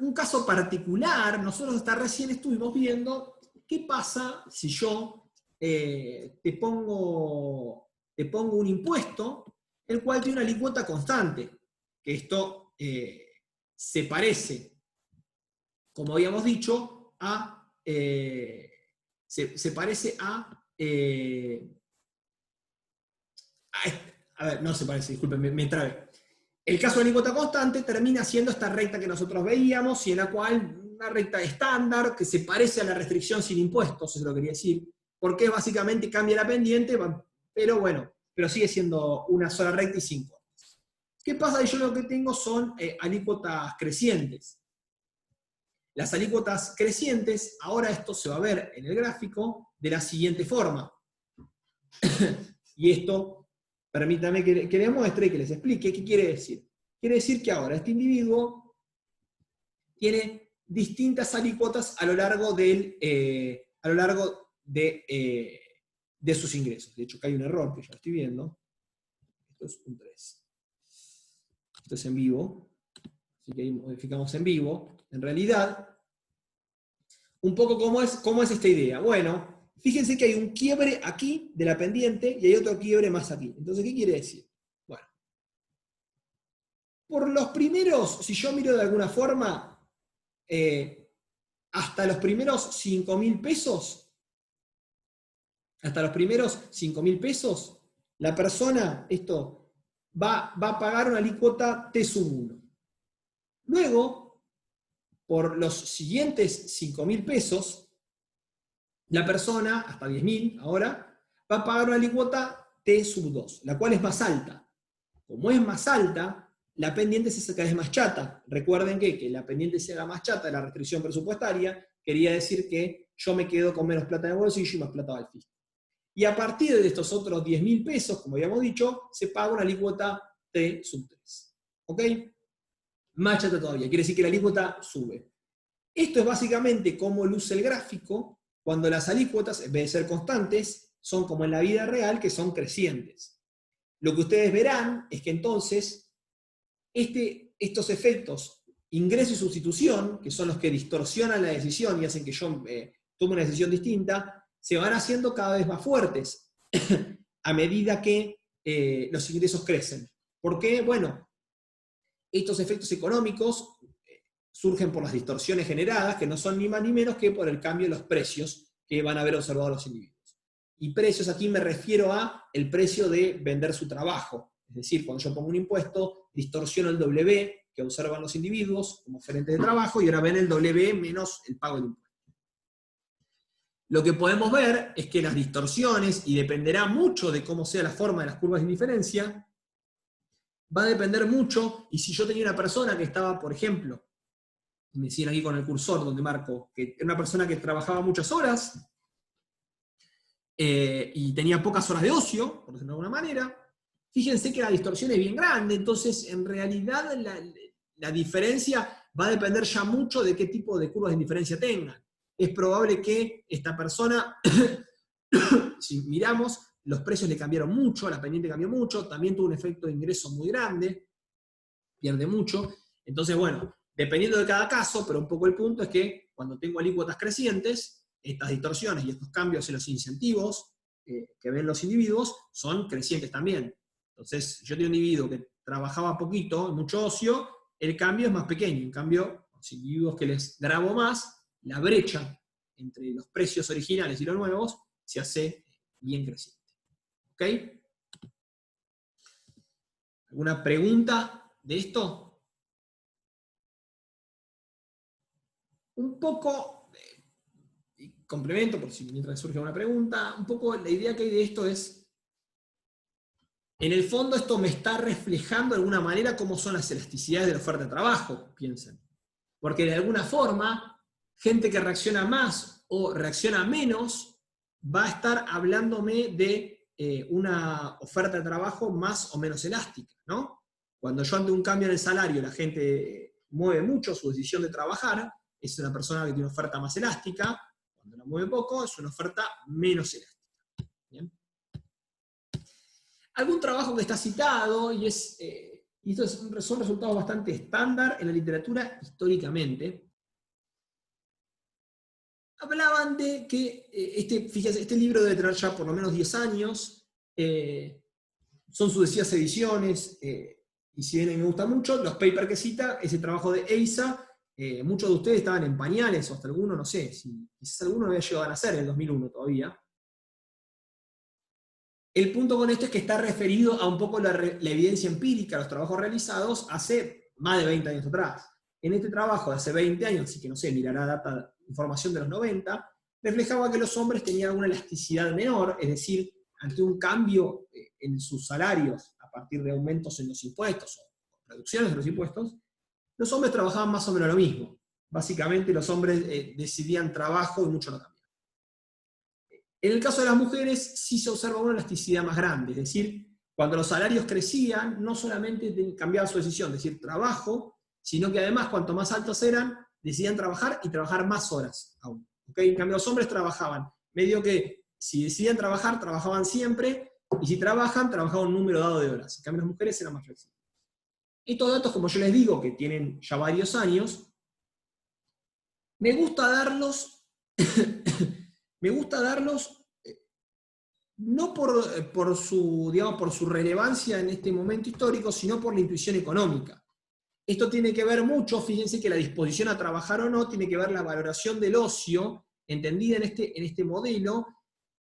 Speaker 1: Un caso particular, nosotros hasta recién estuvimos viendo qué pasa si yo te pongo un impuesto, el cual tiene una alícuota constante, que esto se parece, como habíamos dicho, se parece a ver, no se parece, disculpen, me trabé. El caso de alícuota constante termina siendo esta recta que nosotros veíamos y en la cual una recta estándar que se parece a la restricción sin impuestos, eso lo quería decir, porque básicamente cambia la pendiente, pero bueno, pero sigue siendo una sola recta y sin cortes. ¿Qué pasa? Yo lo que tengo son alícuotas crecientes. Las alícuotas crecientes, ahora esto se va a ver en el gráfico de la siguiente forma. Y esto... Permítanme que les muestre y que les explique qué quiere decir. Quiere decir que ahora este individuo tiene distintas alícuotas a lo largo de sus ingresos. De hecho, acá hay un error que ya estoy viendo. Esto es un 3. Esto es en vivo. Así que ahí modificamos en vivo. En realidad, un poco cómo es esta idea. Bueno, fíjense que hay un quiebre aquí de la pendiente y hay otro quiebre más aquí. Entonces, ¿qué quiere decir? Bueno, por los primeros, si yo miro de alguna forma, hasta los primeros 5.000 pesos, la persona, esto, va a pagar una alícuota T+1. Luego, por los siguientes 5.000 pesos, la persona, hasta 10.000 ahora, va a pagar una alícuota T+2, la cual es más alta. Como es más alta, la pendiente se hace cada vez más chata. Recuerden que la pendiente se haga más chata, la restricción presupuestaria, quería decir que yo me quedo con menos plata en el bolsillo y más plata al fisco. Y a partir de estos otros 10.000 pesos, como habíamos dicho, se paga una alícuota T+3. ¿Ok? Más chata todavía, quiere decir que la alícuota sube. Esto es básicamente cómo luce el gráfico cuando las alícuotas, en vez de ser constantes, son como en la vida real, que son crecientes. Lo que ustedes verán es que entonces estos efectos, ingreso y sustitución, que son los que distorsionan la decisión y hacen que yo tome una decisión distinta, se van haciendo cada vez más fuertes a medida que los ingresos crecen. ¿Por qué? Bueno, estos efectos económicos surgen por las distorsiones generadas, que no son ni más ni menos que por el cambio de los precios que van a haber observado los individuos. Y precios aquí me refiero a el precio de vender su trabajo. Es decir, cuando yo pongo un impuesto, distorsiono el W que observan los individuos como oferentes de trabajo y ahora ven el W menos el pago del impuesto. Lo que podemos ver es que las distorsiones, y dependerá mucho de cómo sea la forma de las curvas de indiferencia, va a depender mucho, y si yo tenía una persona que estaba, por ejemplo, me siguen aquí con el cursor donde marco, que era una persona que trabajaba muchas horas y tenía pocas horas de ocio, por decirlo de alguna manera, fíjense que la distorsión es bien grande, entonces en realidad la diferencia va a depender ya mucho de qué tipo de curvas de indiferencia tengan. Es probable que esta persona, si miramos, los precios le cambiaron mucho, la pendiente cambió mucho, también tuvo un efecto de ingreso muy grande, pierde mucho, entonces bueno, dependiendo de cada caso, pero un poco el punto es que cuando tengo alícuotas crecientes, estas distorsiones y estos cambios en los incentivos que ven los individuos son crecientes también. Entonces, yo tengo un individuo que trabajaba poquito, mucho ocio, el cambio es más pequeño. En cambio, los individuos que les grabo más, la brecha entre los precios originales y los nuevos se hace bien creciente. ¿Ok? ¿Alguna pregunta de esto? Un poco, complemento por si mientras surge una pregunta, un poco la idea que hay de esto es, en el fondo esto me está reflejando de alguna manera cómo son las elasticidades de la oferta de trabajo, piensen. Porque de alguna forma, gente que reacciona más o reacciona menos va a estar hablándome de una oferta de trabajo más o menos elástica, ¿no? Cuando yo ante un cambio en el salario la gente mueve mucho su decisión de trabajar, es una persona que tiene una oferta más elástica. Cuando la mueve poco, es una oferta menos elástica. ¿Bien? Algún trabajo que está citado, y estos son resultados bastante estándar en la literatura históricamente, hablaban de que, fíjense, este libro debe tener ya por lo menos 10 años, son sucesivas ediciones, y si bien a mí me gusta mucho, los papers que cita, ese trabajo de EISA, muchos de ustedes estaban en pañales, o hasta alguno, no sé, quizás alguno había llegado a nacer en el 2001 todavía. El punto con esto es que está referido a un poco la evidencia empírica, los trabajos realizados hace más de 20 años atrás. En este trabajo de hace 20 años, así que no sé, mirará información de los 90, reflejaba que los hombres tenían una elasticidad menor, es decir, ante un cambio en sus salarios a partir de aumentos en los impuestos o reducciones de los impuestos, los hombres trabajaban más o menos lo mismo. Básicamente los hombres decidían trabajo y mucho no cambiaban. En el caso de las mujeres sí se observa una elasticidad más grande, es decir, cuando los salarios crecían, no solamente cambiaba su decisión, es decir, trabajo, sino que además cuanto más altos eran, decidían trabajar y trabajar más horas aún. ¿Okay? En cambio los hombres trabajaban, medio que si decidían trabajar, trabajaban siempre, y si trabajan un número dado de horas. En cambio las mujeres eran más flexibles. Estos datos, como yo les digo, que tienen ya varios años, me gusta darlos no por su relevancia en este momento histórico, sino por la intuición económica. Esto tiene que ver mucho, fíjense que la disposición a trabajar o no, tiene que ver la valoración del ocio, entendida en este modelo,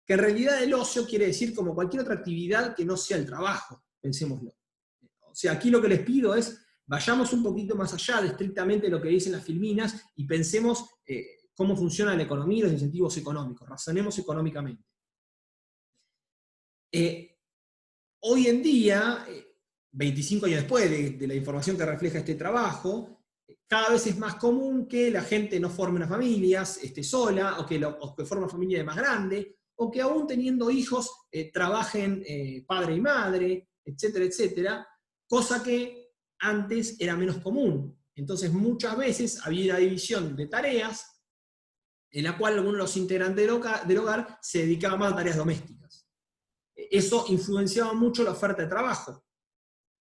Speaker 1: que en realidad el ocio quiere decir como cualquier otra actividad que no sea el trabajo, pensémoslo. O sea, aquí lo que les pido es, vayamos un poquito más allá de estrictamente lo que dicen las filminas y pensemos cómo funciona la economía y los incentivos económicos, razonemos económicamente. Hoy en día, 25 años después de la información que refleja este trabajo, cada vez es más común que la gente no forme una familia, esté sola, o que forme una familia más grande, o que aún teniendo hijos trabajen padre y madre, etcétera, etcétera, cosa que antes era menos común. Entonces muchas veces había una división de tareas en la cual algunos de los integrantes del hogar se dedicaban más a tareas domésticas. Eso influenciaba mucho la oferta de trabajo.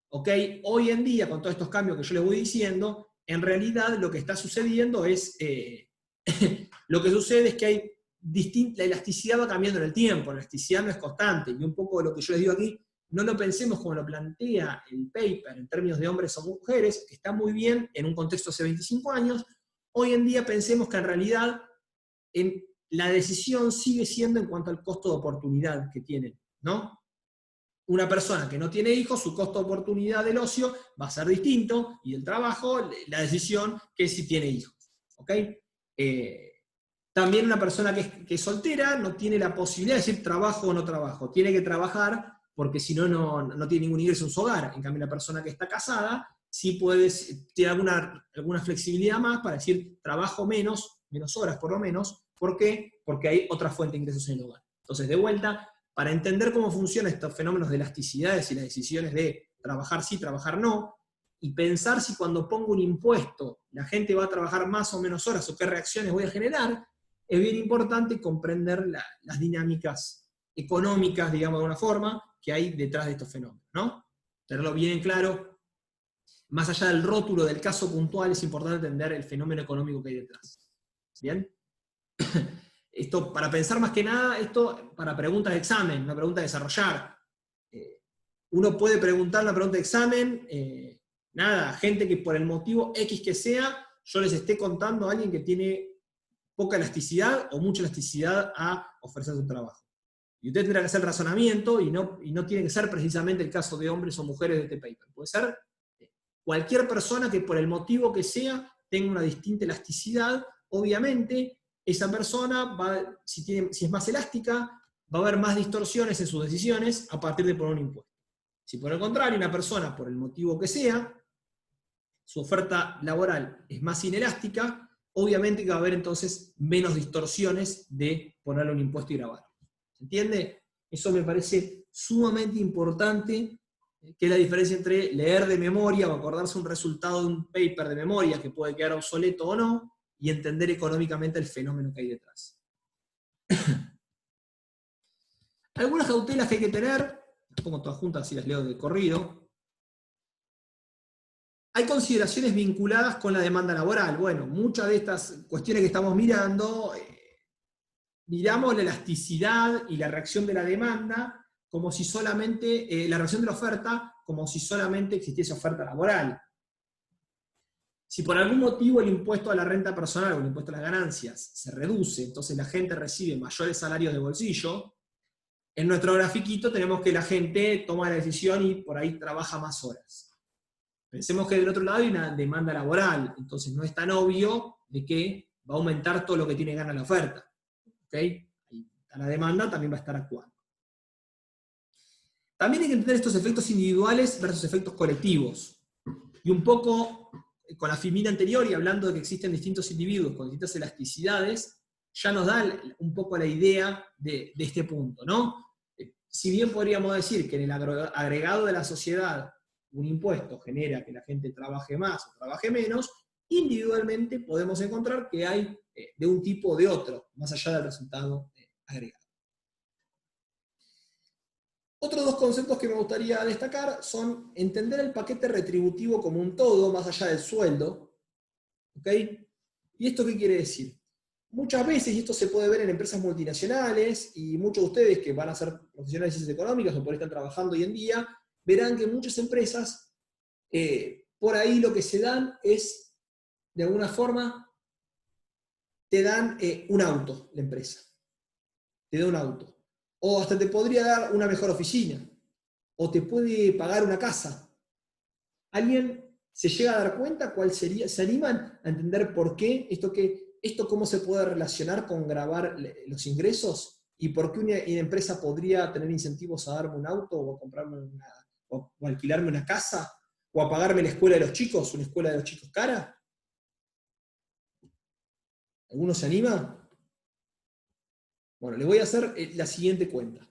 Speaker 1: ¿Okay? Hoy en día, con todos estos cambios que yo les voy diciendo, en realidad lo que está sucediendo es, lo que sucede es que hay la elasticidad va cambiando en el tiempo, la elasticidad no es constante, y un poco de lo que yo les digo aquí, no lo pensemos como lo plantea el paper en términos de hombres o mujeres, que está muy bien en un contexto hace 25 años, hoy en día pensemos que en realidad la decisión sigue siendo en cuanto al costo de oportunidad que tienen, ¿no? Una persona que no tiene hijos, su costo de oportunidad del ocio va a ser distinto, y el trabajo, la decisión que si tiene hijos. ¿Okay? También una persona que es soltera no tiene la posibilidad de decir trabajo o no trabajo. Tiene que trabajar porque si no, no tiene ningún ingreso en su hogar. En cambio, una persona que está casada sí tiene alguna flexibilidad más para decir trabajo menos horas por lo menos. ¿Por qué? Porque hay otra fuente de ingresos en el hogar. Entonces, de vuelta, para entender cómo funcionan estos fenómenos de elasticidades y las decisiones de trabajar sí, trabajar no, y pensar si cuando pongo un impuesto la gente va a trabajar más o menos horas o qué reacciones voy a generar, es bien importante comprender las dinámicas económicas, digamos de alguna forma, que hay detrás de estos fenómenos, ¿no? Tenerlo bien claro. Más allá del rótulo del caso puntual, es importante entender el fenómeno económico que hay detrás. ¿Bien? Esto, para pensar más que nada, esto para preguntas de examen, una pregunta de desarrollar. Uno puede preguntar una pregunta de examen, gente que por el motivo X que sea, yo les esté contando a alguien que tiene poca elasticidad o mucha elasticidad a ofrecer su trabajo. Y usted tendrá que hacer el razonamiento y no tiene que ser precisamente el caso de hombres o mujeres de este paper. Puede ser cualquier persona que por el motivo que sea tenga una distinta elasticidad. Obviamente, esa persona, si es más elástica, va a haber más distorsiones en sus decisiones a partir de poner un impuesto. Si por el contrario, una persona, por el motivo que sea, su oferta laboral es más inelástica, obviamente que va a haber entonces menos distorsiones de ponerle un impuesto y grabar. ¿Se entiende? Eso me parece sumamente importante, que es la diferencia entre leer de memoria o acordarse un resultado de un paper de memoria que puede quedar obsoleto o no, y entender económicamente el fenómeno que hay detrás. Algunas cautelas que hay que tener, las pongo todas juntas y las leo de corrido. Hay consideraciones vinculadas con la demanda laboral. Bueno, muchas de estas cuestiones que estamos mirando, miramos la elasticidad y la reacción de la demanda como si solamente, la reacción de la oferta, como si solamente existiese oferta laboral. Si por algún motivo el impuesto a la renta personal o el impuesto a las ganancias se reduce, entonces la gente recibe mayores salarios de bolsillo, en nuestro grafiquito tenemos que la gente toma la decisión y por ahí trabaja más horas. Pensemos que del otro lado hay una demanda laboral, entonces no es tan obvio de que va a aumentar todo lo que tiene ganas la oferta. ¿Okay? Ahí está la demanda, también va a estar actuando. También hay que entender estos efectos individuales versus efectos colectivos. Y un poco, con la filmina anterior y hablando de que existen distintos individuos con distintas elasticidades, ya nos da un poco la idea de este punto, ¿no? Si bien podríamos decir que en el agregado de la sociedad un impuesto genera que la gente trabaje más o trabaje menos, individualmente podemos encontrar que hay de un tipo o de otro, más allá del resultado agregado. Otros dos conceptos que me gustaría destacar son entender el paquete retributivo como un todo, más allá del sueldo. ¿Ok? ¿Y esto qué quiere decir? Muchas veces, y esto se puede ver en empresas multinacionales, y muchos de ustedes que van a ser profesionales de ciencias económicas o por ahí están trabajando hoy en día, verán que muchas empresas, por ahí lo que se dan es, de alguna forma, te dan un auto, la empresa. Te da un auto. O hasta te podría dar una mejor oficina. O te puede pagar una casa. ¿Alguien se llega a dar cuenta cuál sería? ¿Se animan a entender por qué? ¿Esto cómo se puede relacionar con grabar los ingresos? ¿Y por qué una empresa podría tener incentivos a darme un auto o a comprarme o alquilarme una casa? ¿O a pagarme la escuela de los chicos? ¿Una escuela de los chicos cara? ¿Alguno se anima? Bueno, les voy a hacer la siguiente cuenta,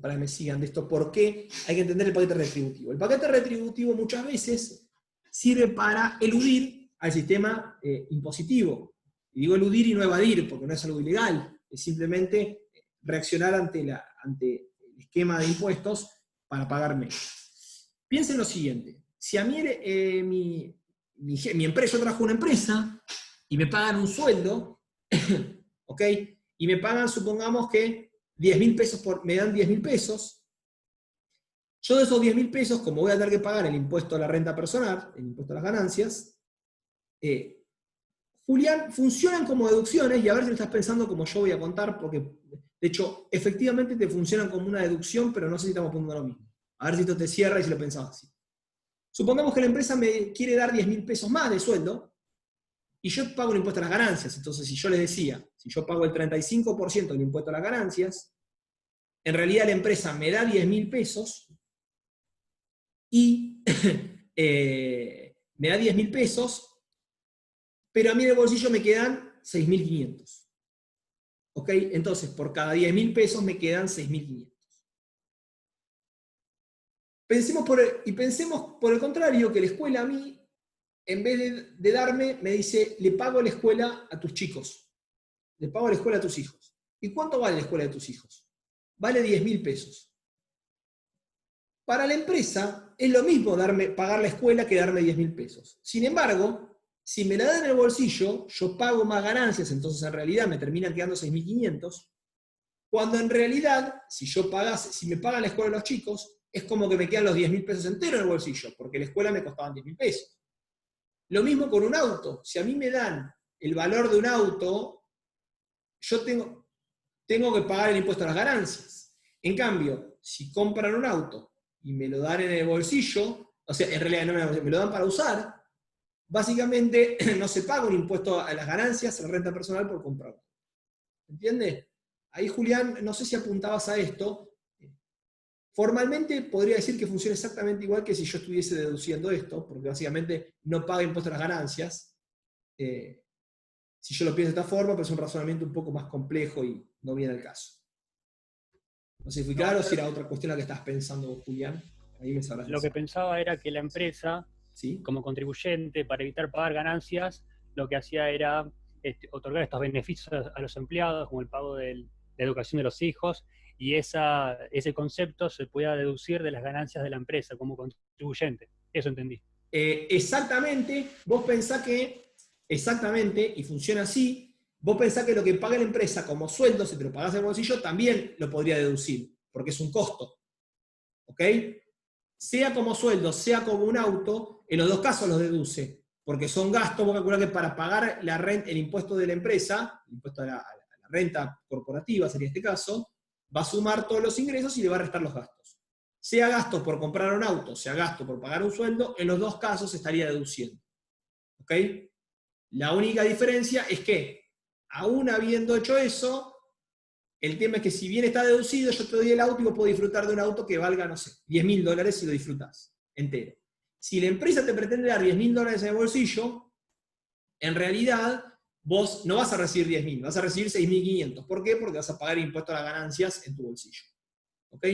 Speaker 1: para que me sigan de esto, por qué hay que entender el paquete retributivo. El paquete retributivo muchas veces sirve para eludir al sistema impositivo. Y digo eludir y no evadir, porque no es algo ilegal, es simplemente reaccionar ante el esquema de impuestos para pagar menos. Piensen lo siguiente, si a mí mi empresa, yo trabajo en una empresa y me pagan un sueldo, ¿ok? Y me pagan, supongamos que 10.000 pesos, me dan 10.000 pesos, yo de esos 10.000 pesos, como voy a tener que pagar el impuesto a la renta personal, el impuesto a las ganancias, Julián, funcionan como deducciones, y a ver si lo estás pensando como yo voy a contar, porque de hecho, efectivamente te funcionan como una deducción, pero no sé si estamos poniendo lo mismo. A ver si esto te cierra y si lo pensabas así. Supongamos que la empresa me quiere dar 10.000 pesos más de sueldo, y yo pago el impuesto a las ganancias. Entonces, si yo les decía, si yo pago el 35% del impuesto a las ganancias, en realidad la empresa me da 10.000 pesos y me da 10.000 pesos, pero a mí en el bolsillo me quedan 6.500. ¿Ok? Entonces, por cada 10.000 pesos me quedan 6.500. Pensemos por el contrario, que la escuela a mí, en vez de darme, me dice, le pago la escuela a tus chicos. Le pago la escuela a tus hijos. ¿Y cuánto vale la escuela de tus hijos? Vale 10.000 pesos. Para la empresa es lo mismo pagar la escuela que darme 10.000 pesos. Sin embargo, si me la dan en el bolsillo, yo pago más ganancias, entonces en realidad me terminan quedando 6.500, cuando en realidad, si me pagan la escuela a los chicos, es como que me quedan los 10.000 pesos enteros en el bolsillo, porque la escuela me costaban 10.000 pesos. Lo mismo con un auto. Si a mí me dan el valor de un auto, yo tengo que pagar el impuesto a las ganancias. En cambio, si compran un auto y me lo dan en el bolsillo, o sea, en realidad no me lo dan para usar, básicamente no se paga un impuesto a las ganancias, a la renta personal por comprar. ¿Entiendes? Ahí, Julián, no sé si apuntabas a esto. Formalmente podría decir que funciona exactamente igual que si yo estuviese deduciendo esto, porque básicamente no paga impuesto a las ganancias. Si yo lo pienso de esta forma, pero es un razonamiento un poco más complejo y no viene al caso. No sé si fui claro, si era otra cuestión la que estás pensando vos, Julián. Ahí me sabrás
Speaker 4: Lo que pensaba era que la empresa,
Speaker 1: ¿sí?
Speaker 4: como contribuyente, para evitar pagar ganancias, lo que hacía era otorgar estos beneficios a los empleados, como el pago de la educación de los hijos, y ese concepto se podía deducir de las ganancias de la empresa como contribuyente. Eso entendí.
Speaker 1: Exactamente, vos pensás que, exactamente, y funciona así, vos pensás que lo que paga la empresa como sueldo, si te lo pagás en el bolsillo, también lo podría deducir, porque es un costo. ¿Ok? Sea como sueldo, sea como un auto, en los dos casos los deduce, porque son gastos. Vos calculás que para pagar la renta, el impuesto de la empresa, el impuesto a la renta corporativa sería este caso, va a sumar todos los ingresos y le va a restar los gastos. Sea gasto por comprar un auto, sea gasto por pagar un sueldo, en los dos casos se estaría deduciendo. ¿Ok? La única diferencia es que, aún habiendo hecho eso, el tema es que si bien está deducido, yo te doy el auto y vos podés disfrutar de un auto que valga, no sé, $10.000 si lo disfrutás entero. Si la empresa te pretende dar $10.000 en el bolsillo, en realidad vos no vas a recibir 10.000, vas a recibir 6.500. ¿Por qué? Porque vas a pagar impuesto a las ganancias en tu bolsillo. ¿Ok?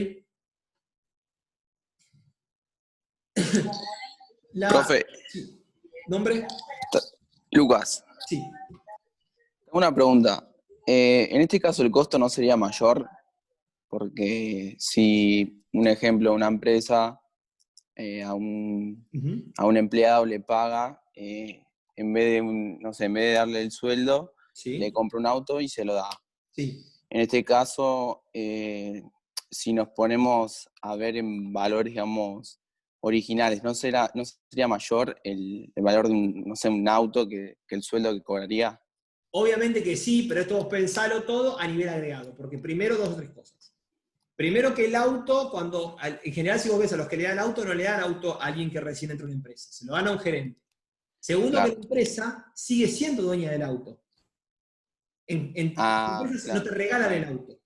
Speaker 5: Profe,
Speaker 1: Sí. ¿Nombre?
Speaker 5: Lucas,
Speaker 1: Sí.
Speaker 5: una pregunta. En este caso el costo no sería mayor, porque si, un ejemplo, una empresa a un empleado le paga, en vez de, no sé, en vez de darle el sueldo,
Speaker 1: Sí.
Speaker 5: le compra un auto y se lo da.
Speaker 1: Sí.
Speaker 5: En este caso, si nos ponemos a ver en valores, digamos, originales, ¿no sería mayor el valor de un auto que el sueldo que cobraría?
Speaker 1: Obviamente que sí, pero esto vos pensalo todo a nivel agregado, porque primero dos o tres cosas. Primero que el auto, en general si vos ves a los que le dan auto, no le dan auto a alguien que recién entra en una empresa, se lo dan a un gerente. Segundo,
Speaker 5: Claro.
Speaker 1: que la empresa sigue siendo dueña del auto. La empresa no te regalan el auto.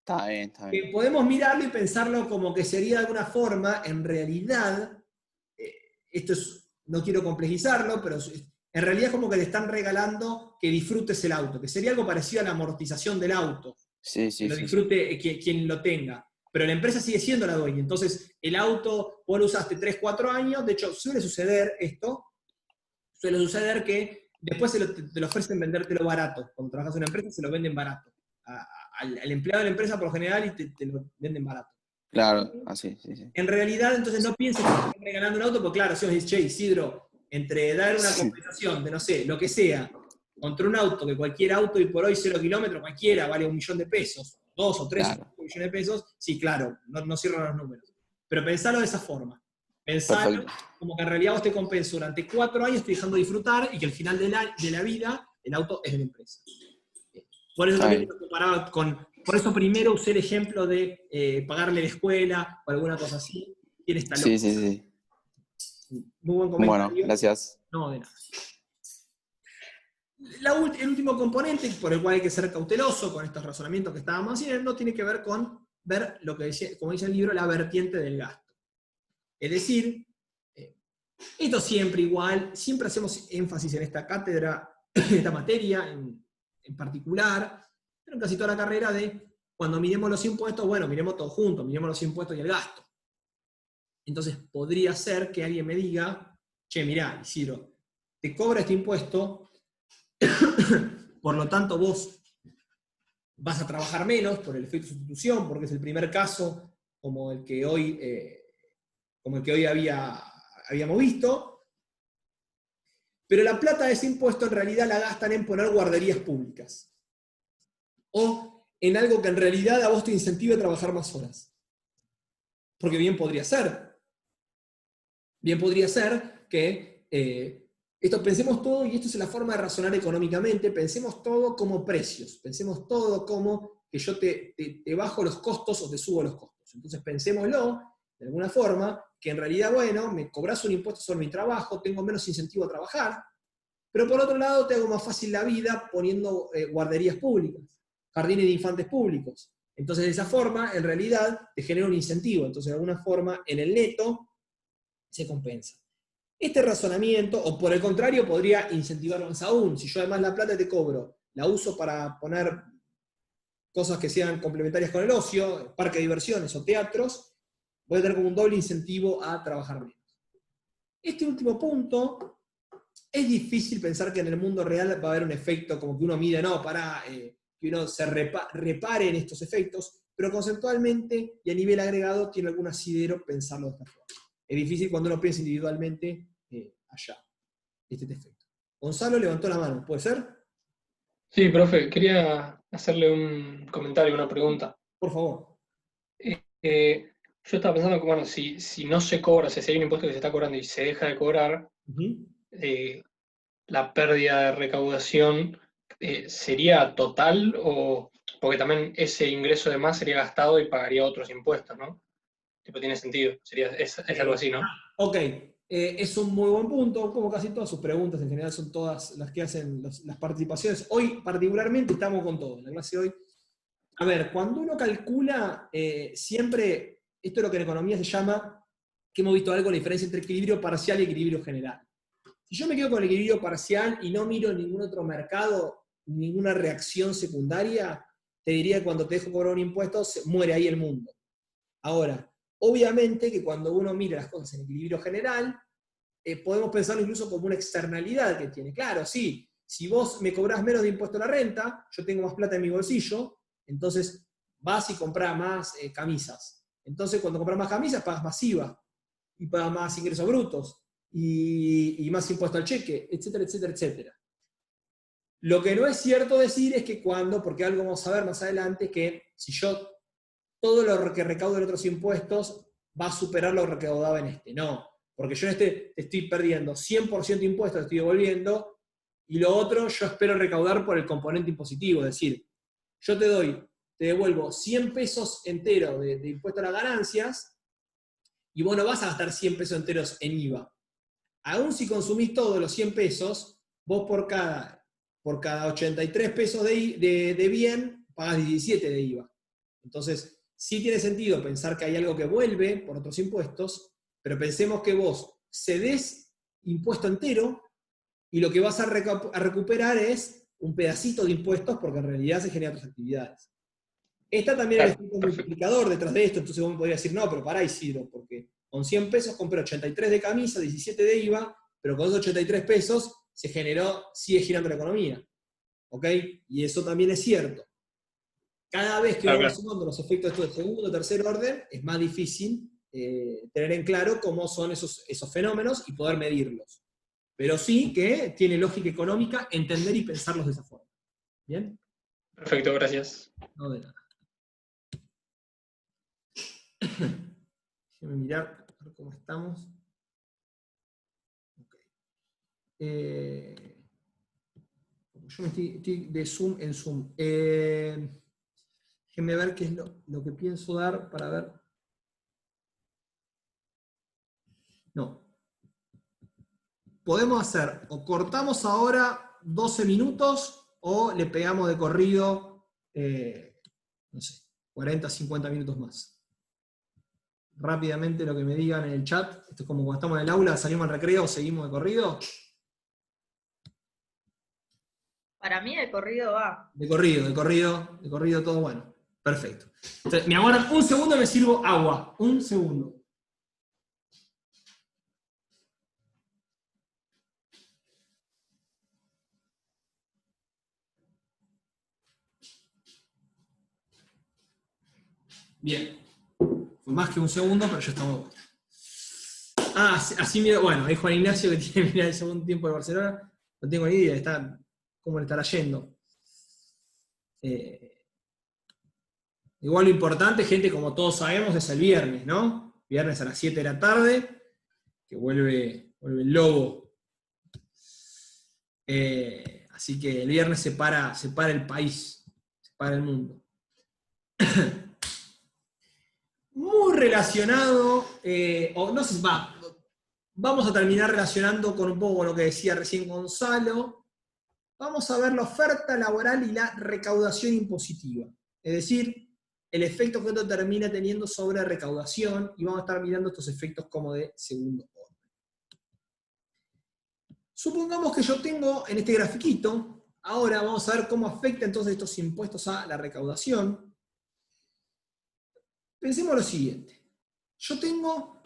Speaker 5: Está bien.
Speaker 1: Podemos mirarlo y pensarlo como que sería de alguna forma, en realidad, no quiero complejizarlo, pero en realidad es como que te están regalando que disfrutes el auto, que sería algo parecido a la amortización del auto.
Speaker 5: Sí,
Speaker 1: que lo disfrute quien lo tenga. Pero la empresa sigue siendo la dueña. Entonces, el auto, vos lo usaste 3, 4 años. De hecho, suele suceder que después te lo ofrecen vendértelo barato. Cuando trabajas en una empresa, se lo venden barato. Al empleado de la empresa, por lo general, y te lo venden barato.
Speaker 5: Claro, así, sí.
Speaker 1: En realidad, entonces, no pienses que te están regalando un auto, porque claro, si vos dices, che, Isidro, entre dar una compensación de, no sé, lo que sea, contra un auto, que cualquier auto y por hoy 0 kilómetros, cualquiera, vale $1.000.000, 2 o 3
Speaker 5: claro.
Speaker 1: millones de pesos, sí, claro, no cierran los números. Pero pensalo de esa forma. Pensalo
Speaker 5: Perfecto.
Speaker 1: como que en realidad vos te compensas durante 4 años, estoy dejando de disfrutar y que al final de la vida el auto es de la empresa. Por eso también lo comparaba por eso primero usé el ejemplo de pagarle la escuela o alguna cosa así. Y él está loco.
Speaker 5: Sí.
Speaker 1: Muy buen comentario.
Speaker 5: Bueno, gracias.
Speaker 1: No, de nada. El último componente por el cual hay que ser cauteloso con estos razonamientos que estábamos haciendo tiene que ver con ver lo que decía, como dice el libro, la vertiente del gasto. Es decir, esto siempre igual, siempre hacemos énfasis en esta cátedra, en esta materia en particular, pero en casi toda la carrera de cuando miremos los impuestos, bueno, miremos todo junto, miremos los impuestos y el gasto. Entonces podría ser que alguien me diga, che, mirá, Isidro, te cobra este impuesto, por lo tanto vos vas a trabajar menos por el efecto de sustitución, porque es el primer caso como el que hoy habíamos visto, pero la plata de ese impuesto en realidad la gastan en poner guarderías públicas, o en algo que en realidad a vos te incentive a trabajar más horas. Porque bien podría ser que Esto pensemos todo, y esto es la forma de razonar económicamente, pensemos todo como precios, pensemos todo como que yo te bajo los costos o te subo los costos. Entonces pensémoslo, de alguna forma, que en realidad, bueno, me cobras un impuesto sobre mi trabajo, tengo menos incentivo a trabajar, pero por otro lado te hago más fácil la vida poniendo guarderías públicas, jardines de infantes públicos. Entonces de esa forma, en realidad, te genera un incentivo. Entonces de alguna forma, en el neto, se compensa. Este razonamiento, o por el contrario, podría incentivar más aún. Si yo además la plata te cobro, la uso para poner cosas que sean complementarias con el ocio, parques de diversiones o teatros, voy a tener como un doble incentivo a trabajar menos. Este último punto, es difícil pensar que en el mundo real va a haber un efecto como que uno mide, no, para que uno se repare en estos efectos, pero conceptualmente y a nivel agregado tiene algún asidero pensarlo de esta forma. Es difícil cuando uno piensa individualmente allá, este efecto. Gonzalo levantó la mano, ¿puede ser?
Speaker 6: Sí, profe, quería hacerle un comentario, una pregunta.
Speaker 1: Por favor.
Speaker 6: Yo estaba pensando que, bueno, si no se cobra, si hay un impuesto que se está cobrando y se deja de cobrar, la pérdida de recaudación sería total, o porque también ese ingreso de más sería gastado y pagaría otros impuestos, ¿no? Tipo, tiene sentido, es algo así, ¿no?
Speaker 1: Ok, es un muy buen punto, como casi todas sus preguntas en general son todas las que hacen las participaciones. Hoy particularmente estamos con todo, en la clase de hoy. A ver, cuando uno calcula, siempre, esto es lo que en economía se llama, que hemos visto algo, la diferencia entre equilibrio parcial y equilibrio general. Si yo me quedo con el equilibrio parcial y no miro ningún otro mercado, ninguna reacción secundaria, te diría que cuando te dejo cobrar un impuesto, muere ahí el mundo. Ahora, obviamente que cuando uno mira las cosas en equilibrio general, podemos pensarlo incluso como una externalidad que tiene. Claro, sí, si vos me cobrás menos de impuesto a la renta, yo tengo más plata en mi bolsillo, entonces vas y comprás más camisas. Entonces cuando compras más camisas pagas más IVA, y pagas más ingresos brutos, y más impuesto al cheque, etcétera, etcétera, etcétera. Lo que no es cierto decir es que cuando, porque algo vamos a ver más adelante, que si yo todo lo que recaudo en otros impuestos va a superar lo recaudado en este. No, porque yo en este estoy perdiendo 100% de impuestos, estoy devolviendo, y lo otro yo espero recaudar por el componente impositivo, es decir, yo te devuelvo 100 pesos enteros de impuesto a las ganancias, y vos no vas a gastar 100 pesos enteros en IVA. Aún si consumís todos los 100 pesos, vos por cada 83 pesos de bien, pagás 17 de IVA. Entonces, sí tiene sentido pensar que hay algo que vuelve por otros impuestos, pero pensemos que vos cedés impuesto entero y lo que vas a recuperar es un pedacito de impuestos porque en realidad se generan otras actividades. Está también el efecto multiplicador detrás de esto, entonces vos me podrías decir, no, pero pará, Isidro, porque con 100 pesos compré 83 de camisa, 17 de IVA, pero con esos 83 pesos sigue girando la economía. ¿Ok? Y eso también es cierto. Cada vez que vamos sumando los efectos de segundo o tercer orden, es más difícil tener en claro cómo son esos fenómenos y poder medirlos. Pero sí que tiene lógica económica entender y pensarlos de esa forma. ¿Bien?
Speaker 6: Perfecto, gracias.
Speaker 1: No de nada. Déjenme mirar a ver cómo estamos. Okay. Yo me estoy de Zoom en Zoom. Déjenme ver qué es lo que pienso dar para ver. No. Podemos hacer, o cortamos ahora 12 minutos, o le pegamos de corrido, no sé, 40, 50 minutos más. Rápidamente lo que me digan en el chat. Esto es como cuando estamos en el aula, salimos al recreo, seguimos de corrido.
Speaker 2: Para mí de corrido va.
Speaker 1: De corrido, todo bueno. Perfecto. Entonces, me aguardan un segundo y me sirvo agua. Un segundo. Bien. Fue más que un segundo, pero ya estamos buenos. Así mira, bueno, ahí Juan Ignacio que tiene mirar el segundo tiempo de Barcelona. No tengo ni idea, cómo le estará yendo. Igual lo importante, gente, como todos sabemos, es el viernes, ¿no? Viernes a las 7 de la tarde, que vuelve el Lobo. Así que el viernes se para el país, se para el mundo. Muy relacionado, o no sé, vamos a terminar relacionando con un poco con lo que decía recién Gonzalo. Vamos a ver la oferta laboral y la recaudación impositiva. Es decir, el efecto que esto termina teniendo sobre recaudación, y vamos a estar mirando estos efectos como de segundo orden. Supongamos que yo tengo en este grafiquito, ahora vamos a ver cómo afecta entonces estos impuestos a la recaudación. Pensemos lo siguiente. Yo tengo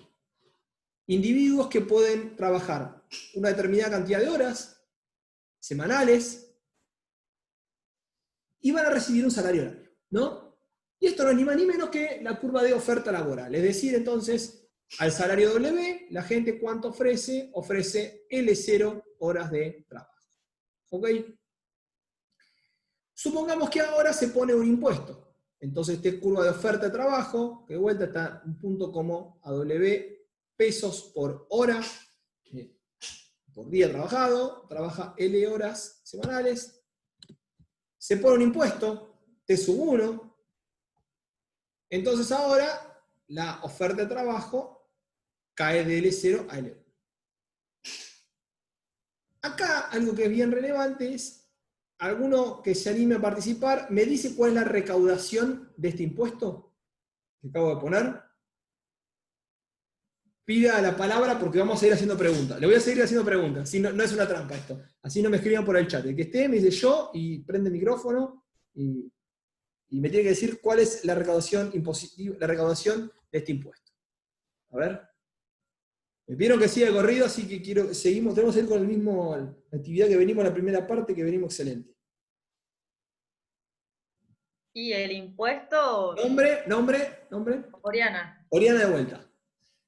Speaker 1: individuos que pueden trabajar una determinada cantidad de horas semanales y van a recibir un salario horario, ¿no? Y esto no es ni más ni menos que la curva de oferta laboral. Es decir, entonces, al salario W, la gente ¿cuánto ofrece? Ofrece L0 horas de trabajo. ¿Ok? Supongamos que ahora se pone un impuesto. Entonces, esta curva de oferta de trabajo, que de vuelta está un punto como AW pesos por hora, por día trabajado, trabaja L horas semanales, se pone un impuesto, T+1, entonces ahora la oferta de trabajo cae de L0 a L1. Acá algo que es bien relevante es, alguno que se anime a participar, ¿me dice cuál es la recaudación de este impuesto que acabo de poner? Pida la palabra porque vamos a seguir haciendo preguntas. Le voy a seguir haciendo preguntas, si no, no es una trampa esto. Así no me escriban por el chat. El que esté me dice yo y prende el micrófono y me tiene que decir cuál es la recaudación impositiva, la recaudación de este impuesto. A ver. Me pidieron que siga de corrido, así que tenemos que ir con el mismo actividad que venimos en la primera parte, que venimos excelente.
Speaker 2: Y el impuesto...
Speaker 1: Nombre.
Speaker 2: Oriana.
Speaker 1: Oriana de vuelta.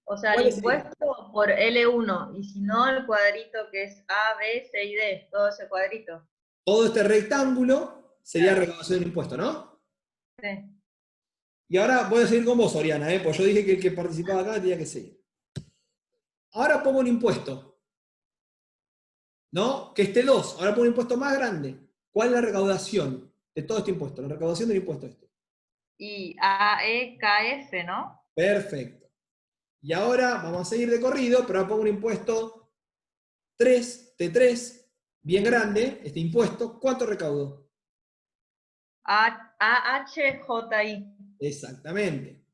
Speaker 2: O sea, el impuesto por L1, y si no el cuadrito que es A, B, C y D, todo ese cuadrito.
Speaker 1: Todo este rectángulo sería recaudación del impuesto, ¿no?
Speaker 2: Sí.
Speaker 1: Y ahora voy a seguir con vos, Oriana, pues yo dije que el que participaba acá tenía que seguir. Ahora pongo un impuesto, ¿no? Que esté 2, ahora pongo un impuesto más grande. ¿Cuál es la recaudación de todo este impuesto? La recaudación del impuesto este.
Speaker 2: Y AEKF, ¿no?
Speaker 1: Perfecto. Y ahora vamos a seguir de corrido, pero ahora pongo un impuesto 3, T3, bien grande, este impuesto. ¿Cuánto recaudo?
Speaker 2: AHJI.
Speaker 1: Exactamente.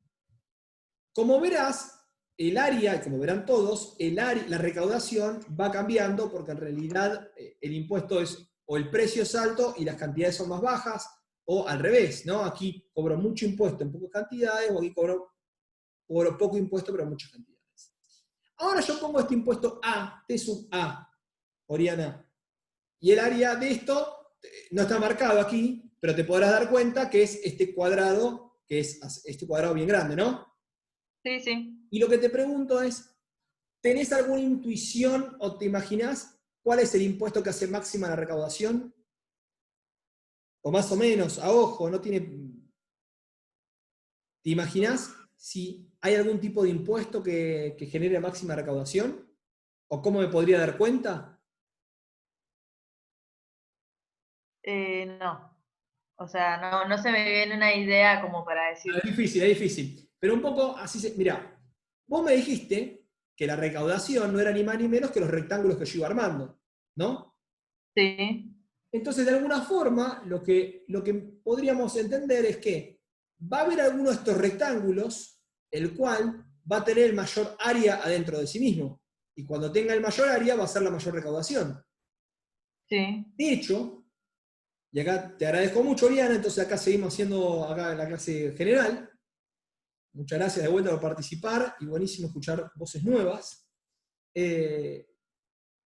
Speaker 1: Como verás, el área, y como verán todos, la recaudación va cambiando porque en realidad el impuesto es, o el precio es alto y las cantidades son más bajas, o al revés, ¿no? Aquí cobro mucho impuesto en pocas cantidades, o aquí cobro poco impuesto pero en muchas cantidades. Ahora yo pongo este impuesto A, T sub A, Oriana, y el área de esto no está marcado aquí, pero te podrás dar cuenta que es este cuadrado, que es este cuadrado bien grande, ¿no?
Speaker 2: Sí, sí.
Speaker 1: Y lo que te pregunto es, ¿tenés alguna intuición o te imaginás cuál es el impuesto que hace máxima la recaudación? O más o menos, a ojo, no tiene... ¿Te imaginás si hay algún tipo de impuesto que genere máxima recaudación? ¿O cómo me podría dar cuenta?
Speaker 2: No. O sea, no se me viene una idea como para decir...
Speaker 1: Es difícil. Pero un poco así mirá, vos me dijiste que la recaudación no era ni más ni menos que los rectángulos que yo iba armando, ¿no?
Speaker 2: Sí.
Speaker 1: Entonces, de alguna forma, lo que podríamos entender es que va a haber alguno de estos rectángulos, el cual va a tener el mayor área adentro de sí mismo. Y cuando tenga el mayor área, va a ser la mayor recaudación.
Speaker 2: Sí.
Speaker 1: De hecho, y acá te agradezco mucho, Oriana, entonces acá seguimos haciendo acá la clase general. Muchas gracias de vuelta por participar y buenísimo escuchar voces nuevas.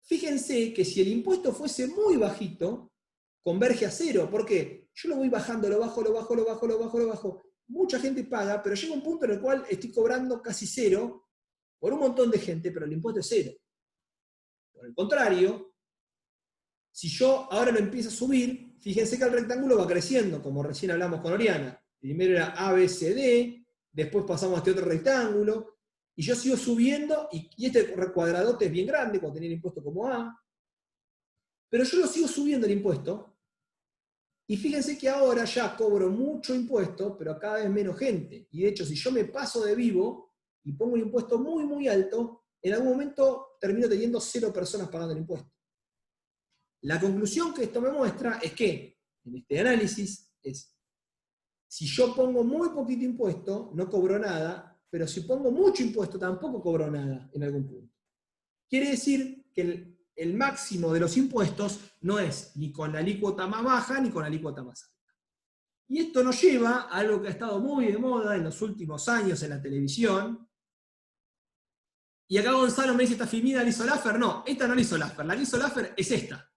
Speaker 1: Fíjense que si el impuesto fuese muy bajito, converge a cero. ¿Por qué? Yo lo voy bajando, lo bajo. Mucha gente paga, pero llega un punto en el cual estoy cobrando casi cero por un montón de gente, pero el impuesto es cero. Por el contrario, si yo ahora lo empiezo a subir, fíjense que el rectángulo va creciendo, como recién hablamos con Oriana. Primero era ABCD, después pasamos a este otro rectángulo, y yo sigo subiendo, y este cuadradote es bien grande, cuando tenía el impuesto como A. Pero yo lo sigo subiendo el impuesto, y fíjense que ahora ya cobro mucho impuesto, pero cada vez menos gente. Y de hecho, si yo me paso de vivo y pongo un impuesto muy, muy alto, en algún momento termino teniendo 0 personas pagando el impuesto. La conclusión que esto me muestra es que, en este análisis, es, si yo pongo muy poquito impuesto, no cobro nada, pero si pongo mucho impuesto, tampoco cobro nada en algún punto. Quiere decir que el máximo de los impuestos no es ni con la alícuota más baja ni con la alícuota más alta. Y esto nos lleva a algo que ha estado muy de moda en los últimos años en la televisión. Y acá Gonzalo me dice, ¿esta filmina la hizo Laffer? No, esta no la hizo Laffer, la que hizo Laffer es esta.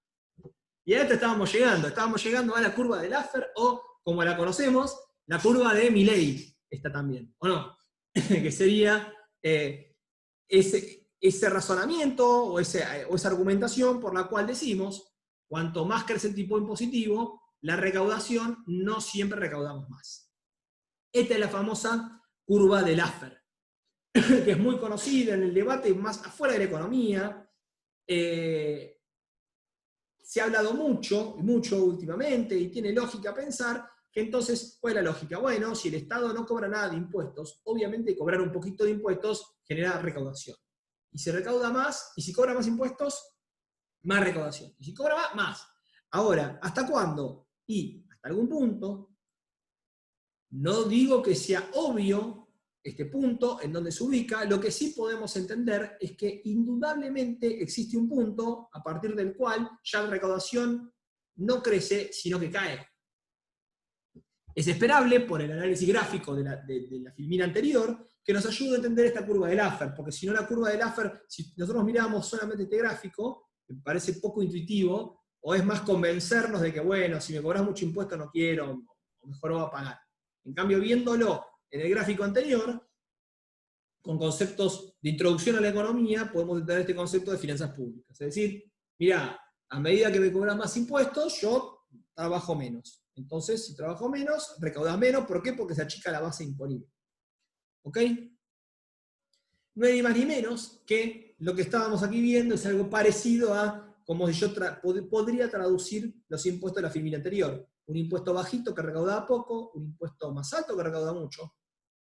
Speaker 1: Y a esta estábamos llegando a la curva de Laffer, o como la conocemos, la curva de Milley, esta también, ¿o no? Que sería ese razonamiento o esa argumentación por la cual decimos, cuanto más crece el tipo impositivo, la recaudación no siempre recaudamos más. Esta es la famosa curva de Laffer, que es muy conocida en el debate más afuera de la economía. Se ha hablado mucho últimamente, y tiene lógica pensar que entonces, ¿cuál es la lógica? Bueno, si el Estado no cobra nada de impuestos, obviamente cobrar un poquito de impuestos genera recaudación. Y se recauda más, y si cobra más impuestos, más recaudación. Y si cobra más. Ahora, ¿hasta cuándo? Y hasta algún punto, no digo que sea obvio este punto en donde se ubica, lo que sí podemos entender es que indudablemente existe un punto a partir del cual ya la recaudación no crece, sino que cae. Es esperable, por el análisis gráfico de la filmina anterior, que nos ayude a entender esta curva de Laffer, porque si no la curva de Laffer, si nosotros miramos solamente este gráfico, me parece poco intuitivo, o es más convencernos de que, bueno, si me cobras mucho impuesto no quiero, o mejor no va a pagar. En cambio, viéndolo en el gráfico anterior, con conceptos de introducción a la economía, podemos entender este concepto de finanzas públicas. Es decir, mirá, a medida que me cobran más impuestos, yo trabajo menos. Entonces, si trabajo menos, recaudas menos. ¿Por qué? Porque se achica la base imponible. ¿Ok? No hay ni más ni menos que lo que estábamos aquí viendo es algo parecido a como si yo podría traducir los impuestos de la filmina anterior. Un impuesto bajito que recauda poco, un impuesto más alto que recauda mucho,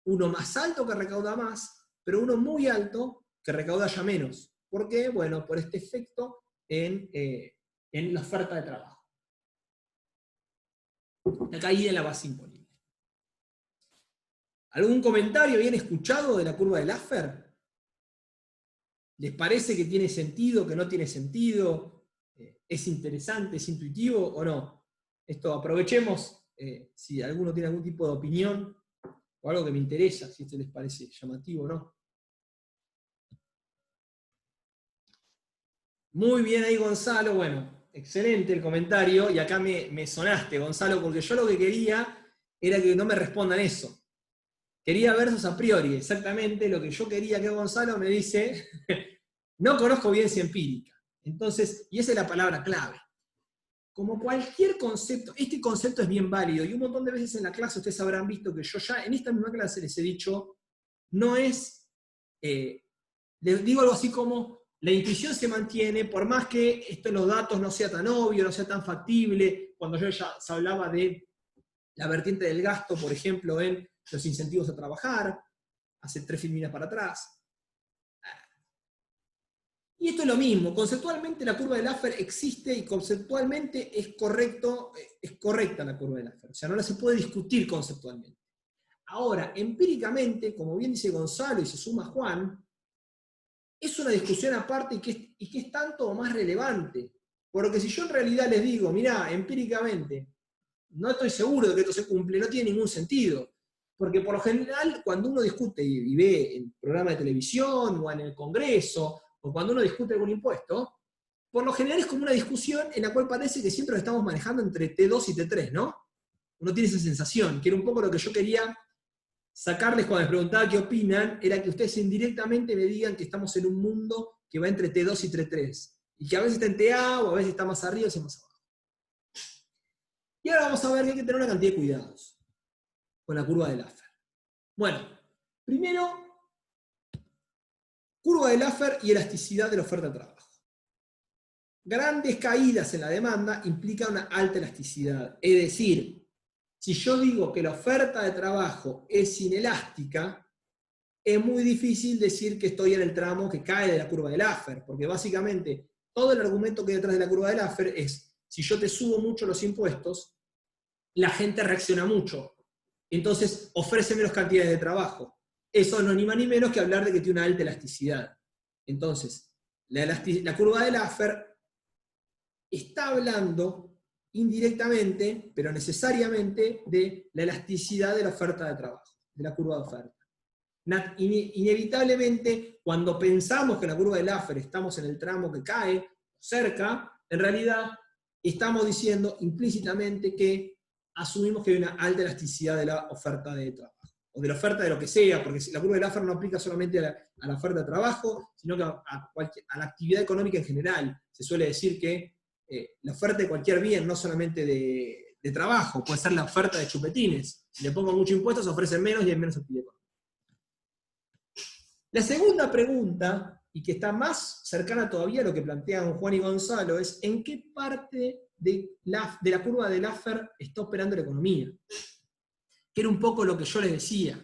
Speaker 1: uno más alto que recauda más, pero uno muy alto que recauda ya menos. ¿Por qué? Bueno, por este efecto en la oferta de trabajo. La caída en la base imponible. ¿Algún comentario bien escuchado de la curva de Laffer? ¿Les parece que tiene sentido, que no tiene sentido? ¿Es interesante, es intuitivo o no? Esto aprovechemos, si alguno tiene algún tipo de opinión o algo que me interesa, si esto les parece llamativo o no. Muy bien ahí, Gonzalo. Bueno, excelente el comentario, y acá me sonaste, Gonzalo, porque yo lo que quería era que no me respondan eso. Quería versus a priori, exactamente lo que yo quería que Gonzalo me dice, no conozco evidencia empírica. Entonces, y esa es la palabra clave. Como cualquier concepto, este concepto es bien válido, y un montón de veces en la clase ustedes habrán visto que yo ya en esta misma clase les he dicho, no es, les digo algo así como, la intuición se mantiene, por más que esto en los datos no sea tan obvio, no sea tan factible, cuando yo ya se hablaba de la vertiente del gasto, por ejemplo, en los incentivos a trabajar, hace 3 filminas para atrás. Y esto es lo mismo, conceptualmente la curva de Laffer existe y conceptualmente es correcta la curva de Laffer, o sea, no la se puede discutir conceptualmente. Ahora, empíricamente, como bien dice Gonzalo y se suma Juan, es una discusión aparte y que es tanto o más relevante, porque si yo en realidad les digo, mirá, empíricamente, no estoy seguro de que esto se cumple, no tiene ningún sentido. Porque por lo general, cuando uno discute y ve en programa de televisión o en el Congreso, o cuando uno discute algún impuesto, por lo general es como una discusión en la cual parece que siempre lo estamos manejando entre T2 y T3, ¿no? Uno tiene esa sensación, que era un poco lo que yo quería sacarles cuando les preguntaba qué opinan, era que ustedes indirectamente me digan que estamos en un mundo que va entre T2 y T3, y que a veces está en TA, o a veces está más arriba o más abajo. Y ahora vamos a ver que hay que tener una cantidad de cuidados con la curva de Laffer. Bueno, primero, curva de Laffer y elasticidad de la oferta de trabajo. grandes caídas en la demanda implican una alta elasticidad. Es decir, si yo digo que la oferta de trabajo es inelástica, es muy difícil decir que estoy en el tramo que cae de la curva de Laffer, porque básicamente todo el argumento que hay detrás de la curva de Laffer es, si yo te subo mucho los impuestos, la gente reacciona mucho, entonces ofrece menos cantidades de trabajo. Eso no es ni más ni menos que hablar de que tiene una alta elasticidad. Entonces, la curva de Laffer está hablando indirectamente, pero necesariamente, de la elasticidad de la oferta de trabajo, de la curva de oferta. Inevitablemente, cuando pensamos que en la curva de Laffer estamos en el tramo que cae, cerca, en realidad estamos diciendo implícitamente que asumimos que hay una alta elasticidad de la oferta de trabajo, o de la oferta de lo que sea, porque la curva de Laffer no aplica solamente a la oferta de trabajo, sino que a la actividad económica en general. Se suele decir que la oferta de cualquier bien, no solamente de trabajo, puede ser la oferta de chupetines. Si le pongo mucho impuestos, se ofrecen menos y hay menos actividad económica. La segunda pregunta, y que está más cercana todavía a lo que plantean Juan y Gonzalo, es ¿en qué parte de la curva de Laffer está operando la economía? Que era un poco lo que yo les decía.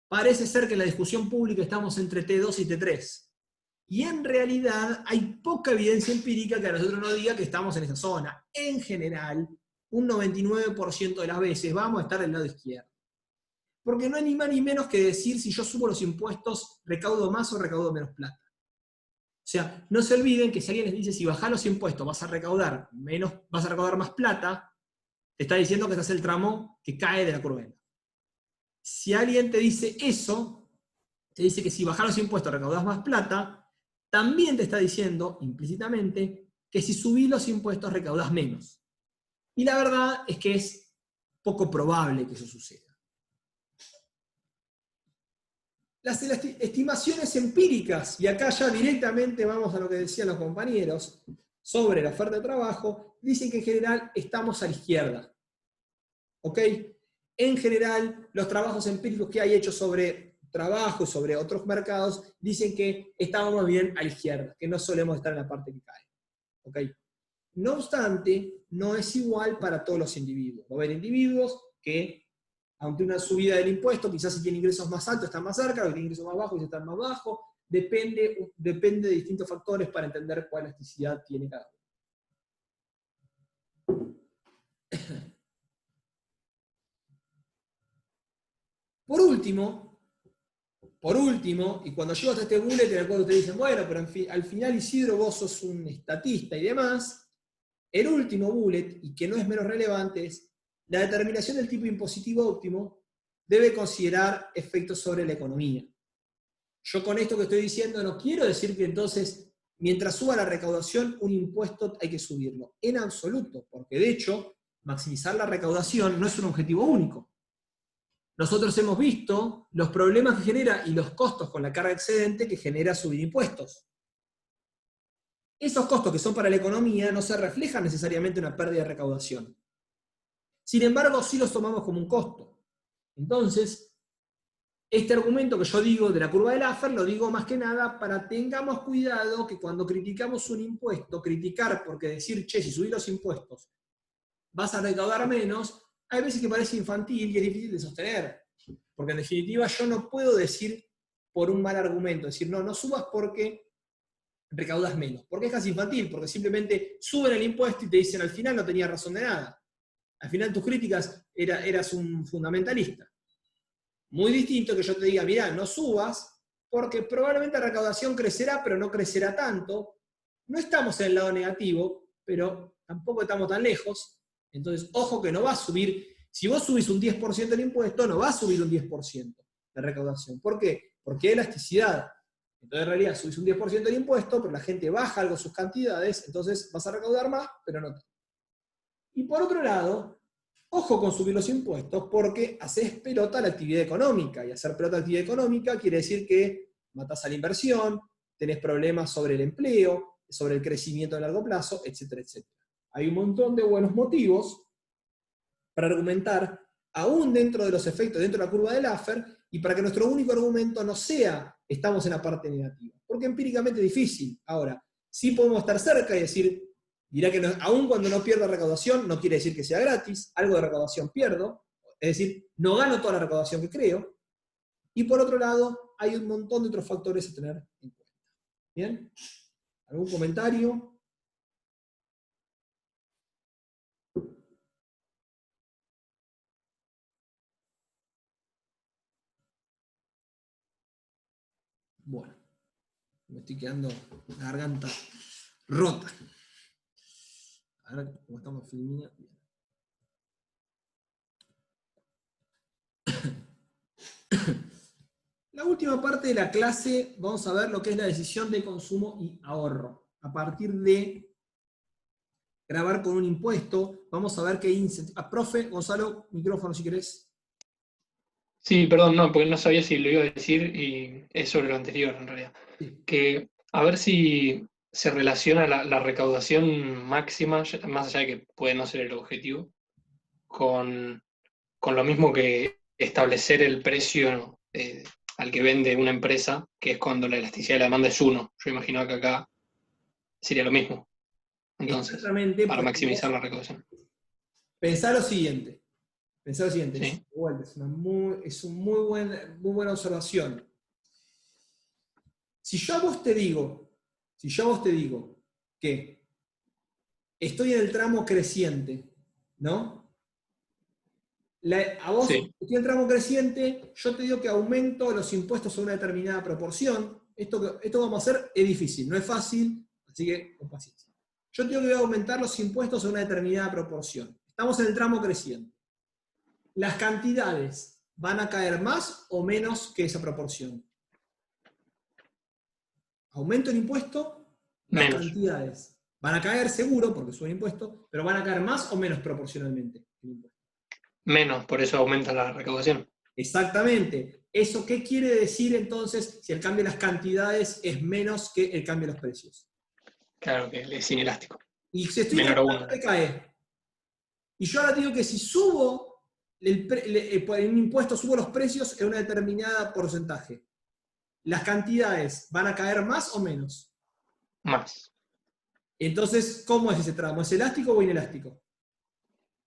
Speaker 1: Parece ser que en la discusión pública estamos entre T2 y T3. Y en realidad hay poca evidencia empírica que a nosotros nos diga que estamos en esa zona. En general, un 99% de las veces vamos a estar del lado izquierdo. Porque no hay ni más ni menos que decir si yo subo los impuestos, recaudo más o recaudo menos plata. O sea, no se olviden que si alguien les dice si bajás los impuestos vas a recaudar más plata, te está diciendo que estás en el tramo que cae de la curva. Si alguien te dice eso, te dice que si bajás los impuestos recaudás más plata, también te está diciendo implícitamente que si subís los impuestos recaudás menos. Y la verdad es que es poco probable que eso suceda. Las estimaciones empíricas, y acá ya directamente vamos a lo que decían los compañeros, sobre la oferta de trabajo, dicen que en general estamos a la izquierda. ¿Ok? En general, los trabajos empíricos que hay hechos sobre trabajo y sobre otros mercados dicen que estamos más bien a la izquierda, que no solemos estar en la parte que cae. ¿Ok? No obstante, no es igual para todos los individuos. Va a haber individuos que, ante una subida del impuesto, quizás si tienen ingresos más altos están más cerca, o si tienen ingresos más bajos están más bajos. Depende de distintos factores para entender cuál elasticidad tiene cada uno. Por último, y cuando llego hasta este bullet en el cual ustedes dicen, bueno, pero al final, Isidro, vos sos un estatista y demás, el último bullet, y que no es menos relevante, es la determinación del tipo impositivo óptimo debe considerar efectos sobre la economía. Yo con esto que estoy diciendo no quiero decir que entonces, mientras suba la recaudación, un impuesto hay que subirlo. En absoluto, porque de hecho, maximizar la recaudación no es un objetivo único. Nosotros hemos visto los problemas que genera y los costos con la carga excedente que genera subir impuestos. Esos costos que son para la economía no se reflejan necesariamente en una pérdida de recaudación. Sin embargo, sí los tomamos como un costo. Entonces, este argumento que yo digo de la curva de Laffer, lo digo más que nada para tengamos cuidado que cuando criticamos un impuesto, criticar porque decir, che, si subís los impuestos vas a recaudar menos, hay veces que parece infantil y es difícil de sostener. Porque en definitiva yo no puedo decir por un mal argumento, decir, no subas porque recaudas menos. Porque es casi infantil, porque simplemente suben el impuesto y te dicen al final no tenías razón de nada. Al final tus críticas eras un fundamentalista. Muy distinto que yo te diga, mirá, no subas, porque probablemente la recaudación crecerá, pero no crecerá tanto. No estamos en el lado negativo, pero tampoco estamos tan lejos. Entonces, ojo que no va a subir. Si vos subís un 10% del impuesto, no va a subir un 10% de recaudación. ¿Por qué? Porque hay elasticidad. Entonces, en realidad, subís un 10% del impuesto, pero la gente baja algo sus cantidades, entonces vas a recaudar más, pero no tanto. Y por otro lado, ojo con subir los impuestos, porque haces pelota la actividad económica, y hacer pelota la actividad económica quiere decir que matás a la inversión, tenés problemas sobre el empleo, sobre el crecimiento a largo plazo, etcétera, etcétera. Hay un montón de buenos motivos para argumentar, aún dentro de los efectos, dentro de la curva de Laffer, y para que nuestro único argumento no sea estamos en la parte negativa. Porque empíricamente es difícil. Ahora, sí podemos estar cerca y decir, Dirá que aun cuando no pierda recaudación, no quiere decir que sea gratis, algo de recaudación pierdo, es decir, no gano toda la recaudación que creo, y por otro lado, hay un montón de otros factores a tener en cuenta. ¿Bien? ¿Algún comentario? Bueno, me estoy quedando la garganta rota. A ver cómo estamos filmando. La última parte de la clase vamos a ver lo que es la decisión de consumo y ahorro. A partir de grabar con un impuesto, vamos a ver qué incentivos. Profe, Gonzalo, micrófono si querés.
Speaker 6: Sí, perdón, no, porque no sabía si lo iba a decir y es sobre lo anterior en realidad.
Speaker 1: Sí.
Speaker 6: Que a ver si se relaciona la recaudación máxima, más allá de que puede no ser el objetivo, con lo mismo que establecer el precio al que vende una empresa, que es cuando la elasticidad de la demanda es 1. Yo imagino que acá sería lo mismo. Entonces,
Speaker 1: Exactamente,
Speaker 6: para maximizar la recaudación.
Speaker 1: Pensá lo siguiente.
Speaker 6: Sí.
Speaker 1: Es una muy buena observación. Si yo a vos te digo que estoy en el tramo creciente, ¿no? A vos,
Speaker 6: Sí.
Speaker 1: estoy en el tramo creciente, yo te digo que aumento los impuestos a una determinada proporción. Esto vamos a hacer es difícil, no es fácil, así que con paciencia. Yo te digo que voy a aumentar los impuestos a una determinada proporción. Estamos en el tramo creciente. Las cantidades van a caer más o menos que esa proporción. Aumento el impuesto, las
Speaker 6: Menos.
Speaker 1: cantidades van a caer seguro, porque sube el impuesto, pero van a caer más o menos proporcionalmente el impuesto.
Speaker 6: Menos, por eso aumenta la recaudación.
Speaker 1: Exactamente. ¿Eso qué quiere decir entonces si el cambio de las cantidades es menos que el cambio de los precios?
Speaker 6: Claro que es inelástico.
Speaker 1: Y si estoy
Speaker 6: menor
Speaker 1: en
Speaker 6: a 1.
Speaker 1: ¿qué cae? Y yo ahora digo que si subo el impuesto, subo los precios en una determinada porcentaje, ¿las cantidades van a caer más o menos?
Speaker 6: Más.
Speaker 1: Entonces, ¿cómo es ese tramo? ¿Es elástico o inelástico?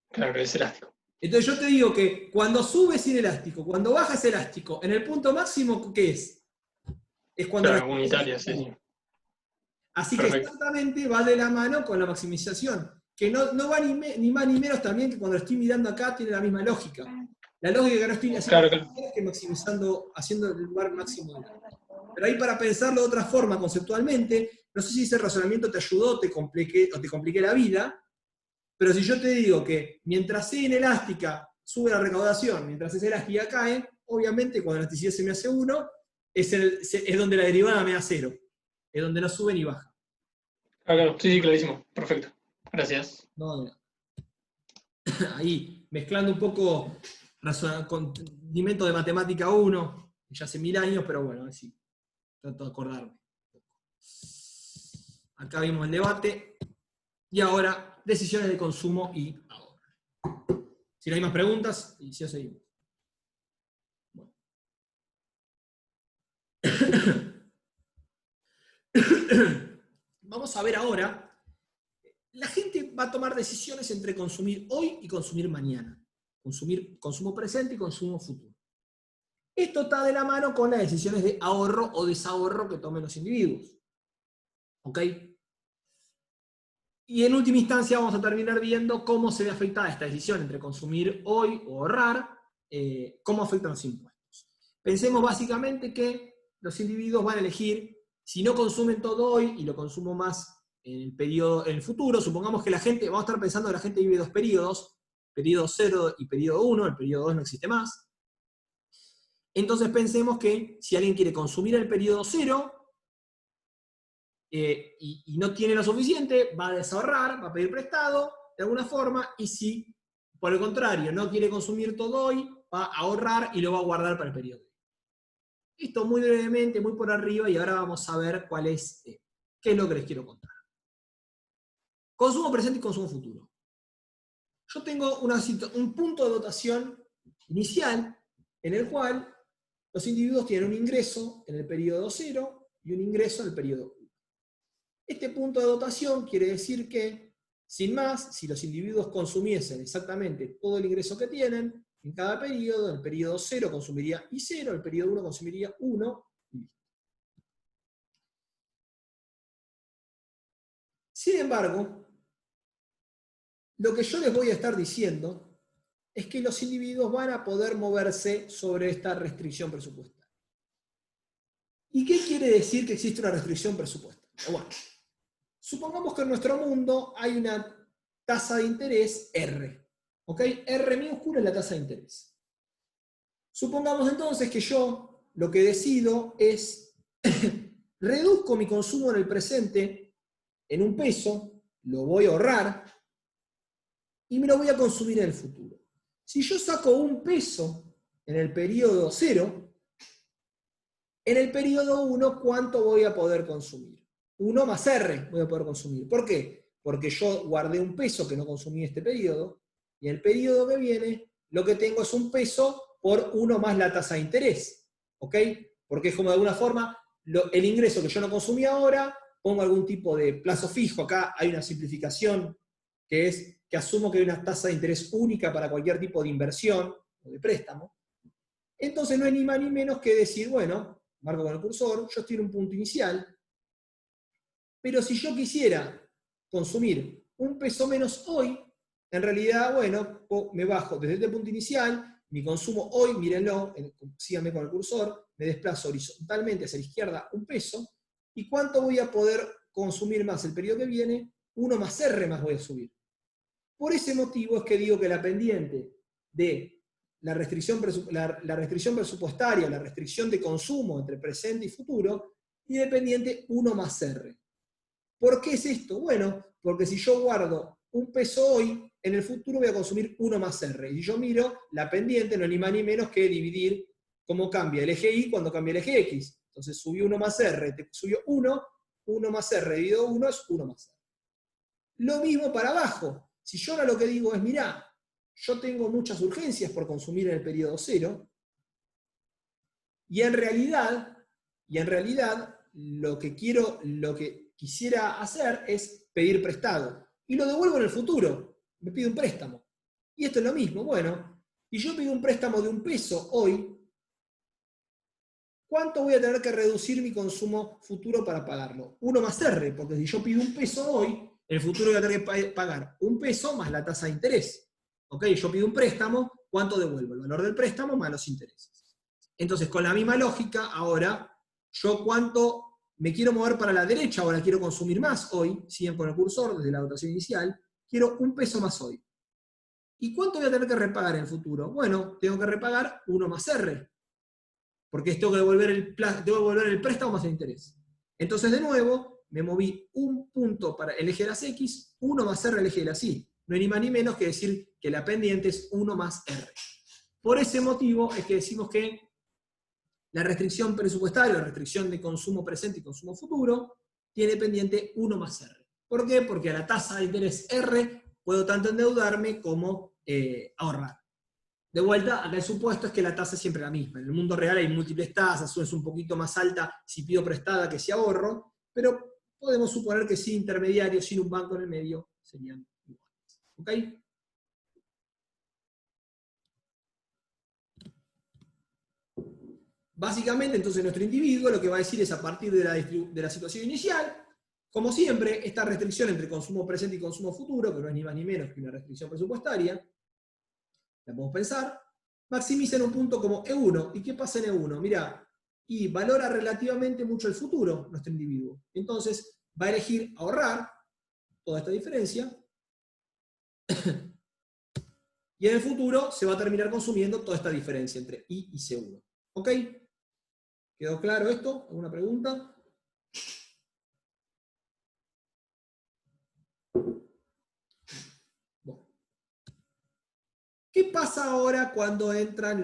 Speaker 6: Claro que es elástico.
Speaker 1: Entonces yo te digo que cuando sube es inelástico, cuando baja es elástico. En el punto máximo, ¿qué es? Es cuando
Speaker 6: Claro, unitaria, sí.
Speaker 1: Así
Speaker 6: Perfecto.
Speaker 1: que exactamente va de la mano con la maximización, que no va ni más ni menos también que cuando lo estoy mirando acá tiene la misma lógica. La lógica que no estoy haciendo
Speaker 6: Claro.
Speaker 1: es que maximizando, haciendo el lugar máximo de la. Pero ahí para pensarlo de otra forma conceptualmente, no sé si ese razonamiento te ayudó, te compliqué la vida, pero si yo te digo que mientras sea inelástica sube la recaudación, mientras es elástica cae, obviamente cuando la elasticidad se me hace 1, es donde la derivada me da 0, es donde no sube ni baja.
Speaker 6: Claro, sí, clarísimo. Perfecto. Gracias.
Speaker 1: No. Ahí, mezclando un poco condimento de matemática 1, ya hace 1000 años, pero bueno, así, trato de acordarme. Acá vimos el debate, y ahora, decisiones de consumo y ahorro. Si no hay más preguntas, y si seguimos. Bueno. Vamos a ver ahora. La gente va a tomar decisiones entre consumir hoy y consumir mañana. Consumo presente y consumo futuro. Esto está de la mano con las decisiones de ahorro o desahorro que tomen los individuos. ¿Ok? Y en última instancia vamos a terminar viendo cómo se ve afectada esta decisión entre consumir hoy o ahorrar, cómo afectan los impuestos. Pensemos básicamente que los individuos van a elegir, si no consumen todo hoy y lo consumo más en el futuro, supongamos que vamos a estar pensando que la gente vive 2 periodos, periodo 0 y periodo 1, el periodo 2 no existe más. Entonces pensemos que si alguien quiere consumir el periodo 0 y no tiene lo suficiente, va a desahorrar, va a pedir prestado de alguna forma, y si por el contrario no quiere consumir todo hoy, va a ahorrar y lo va a guardar para el periodo. Esto muy brevemente, muy por arriba, y ahora vamos a ver qué es lo que les quiero contar. Consumo presente y consumo futuro. Yo tengo un punto de dotación inicial en el cual los individuos tienen un ingreso en el periodo 0 y un ingreso en el periodo 1. Este punto de dotación quiere decir que Sin más, si los individuos consumiesen exactamente todo el ingreso que tienen, en cada periodo, el periodo 0 consumiría I0, el periodo 1 consumiría 1, y listo. Sin embargo, lo que yo les voy a estar diciendo es que los individuos van a poder moverse sobre esta restricción presupuestaria. ¿Y qué quiere decir que existe una restricción presupuestaria? Bueno, supongamos que en nuestro mundo hay una tasa de interés R. ¿Ok? R minúscula es la tasa de interés. Supongamos entonces que yo lo que decido es reduzco mi consumo en el presente en un peso, lo voy a ahorrar y me lo voy a consumir en el futuro. Si yo saco un peso en el periodo 0, en el periodo 1, ¿cuánto voy a poder consumir? 1 más R voy a poder consumir. ¿Por qué? Porque yo guardé un peso que no consumí en este periodo, y en el periodo que viene, lo que tengo es un peso por 1 más la tasa de interés. ¿Ok? Porque es como de alguna forma, el ingreso que yo no consumí ahora, pongo algún tipo de plazo fijo. Acá hay una simplificación que es que asumo que hay una tasa de interés única para cualquier tipo de inversión o de préstamo. Entonces no es ni más ni menos que decir, bueno, marco con el cursor, yo estoy en un punto inicial, pero si yo quisiera consumir un peso menos hoy, en realidad, bueno, me bajo desde este punto inicial, mi consumo hoy, mírenlo, síganme con el cursor, me desplazo horizontalmente hacia la izquierda un peso, ¿y cuánto voy a poder consumir más el periodo que viene? 1 más R más voy a subir. Por ese motivo es que digo que la pendiente de la restricción presupuestaria, la restricción de consumo entre presente y futuro, tiene pendiente 1 más R. ¿Por qué es esto? Bueno, porque si yo guardo un peso hoy, en el futuro voy a consumir 1 más R. Y yo miro la pendiente, no es ni más ni menos que dividir cómo cambia el eje Y cuando cambia el eje X. Entonces subió 1 más R, te subió 1, 1 más R dividido 1 es 1 más R. Lo mismo para abajo. Si yo ahora lo que digo es, mirá, yo tengo muchas urgencias por consumir en el periodo 0, y en realidad lo que quisiera hacer es pedir prestado. Y lo devuelvo en el futuro, me pido un préstamo. Y esto es lo mismo, bueno, y yo pido un préstamo de un peso hoy, ¿cuánto voy a tener que reducir mi consumo futuro para pagarlo? 1 más R, porque si yo pido un peso hoy, en el futuro voy a tener que pagar un peso más la tasa de interés. ¿Ok? Yo pido un préstamo, ¿cuánto devuelvo? El valor del préstamo más los intereses. Entonces, con la misma lógica, ahora, yo cuánto me quiero mover para la derecha, ahora quiero consumir más hoy, siguen con el cursor desde la dotación inicial, quiero un peso más hoy. ¿Y cuánto voy a tener que repagar en el futuro? Bueno, tengo que repagar 1 más R, porque tengo que devolver el préstamo más el interés. Entonces, de nuevo, me moví un punto para el eje de las X, 1 más R el eje de las Y. No hay ni más ni menos que decir que la pendiente es 1 más R. Por ese motivo es que decimos que la restricción presupuestaria, la restricción de consumo presente y consumo futuro, tiene pendiente 1 más R. ¿Por qué? Porque a la tasa de interés R puedo tanto endeudarme como ahorrar. De vuelta, acá el supuesto es que la tasa es siempre la misma. En el mundo real hay múltiples tasas, una es un poquito más alta si pido prestada que si ahorro, pero podemos suponer que sin intermediarios, sin un banco en el medio, serían iguales. ¿Ok? Básicamente, entonces, nuestro individuo lo que va a decir es, a partir de la situación inicial, como siempre, esta restricción entre consumo presente y consumo futuro, que no es ni más ni menos que una restricción presupuestaria, la podemos pensar, maximiza en un punto como E1. ¿Y qué pasa en E1? Mirá, y valora relativamente mucho el futuro nuestro individuo. Entonces, va a elegir ahorrar toda esta diferencia, y en el futuro se va a terminar consumiendo toda esta diferencia entre I y C1. ¿Ok? ¿Quedó claro esto? ¿Alguna pregunta? Bueno. ¿Qué pasa ahora cuando entran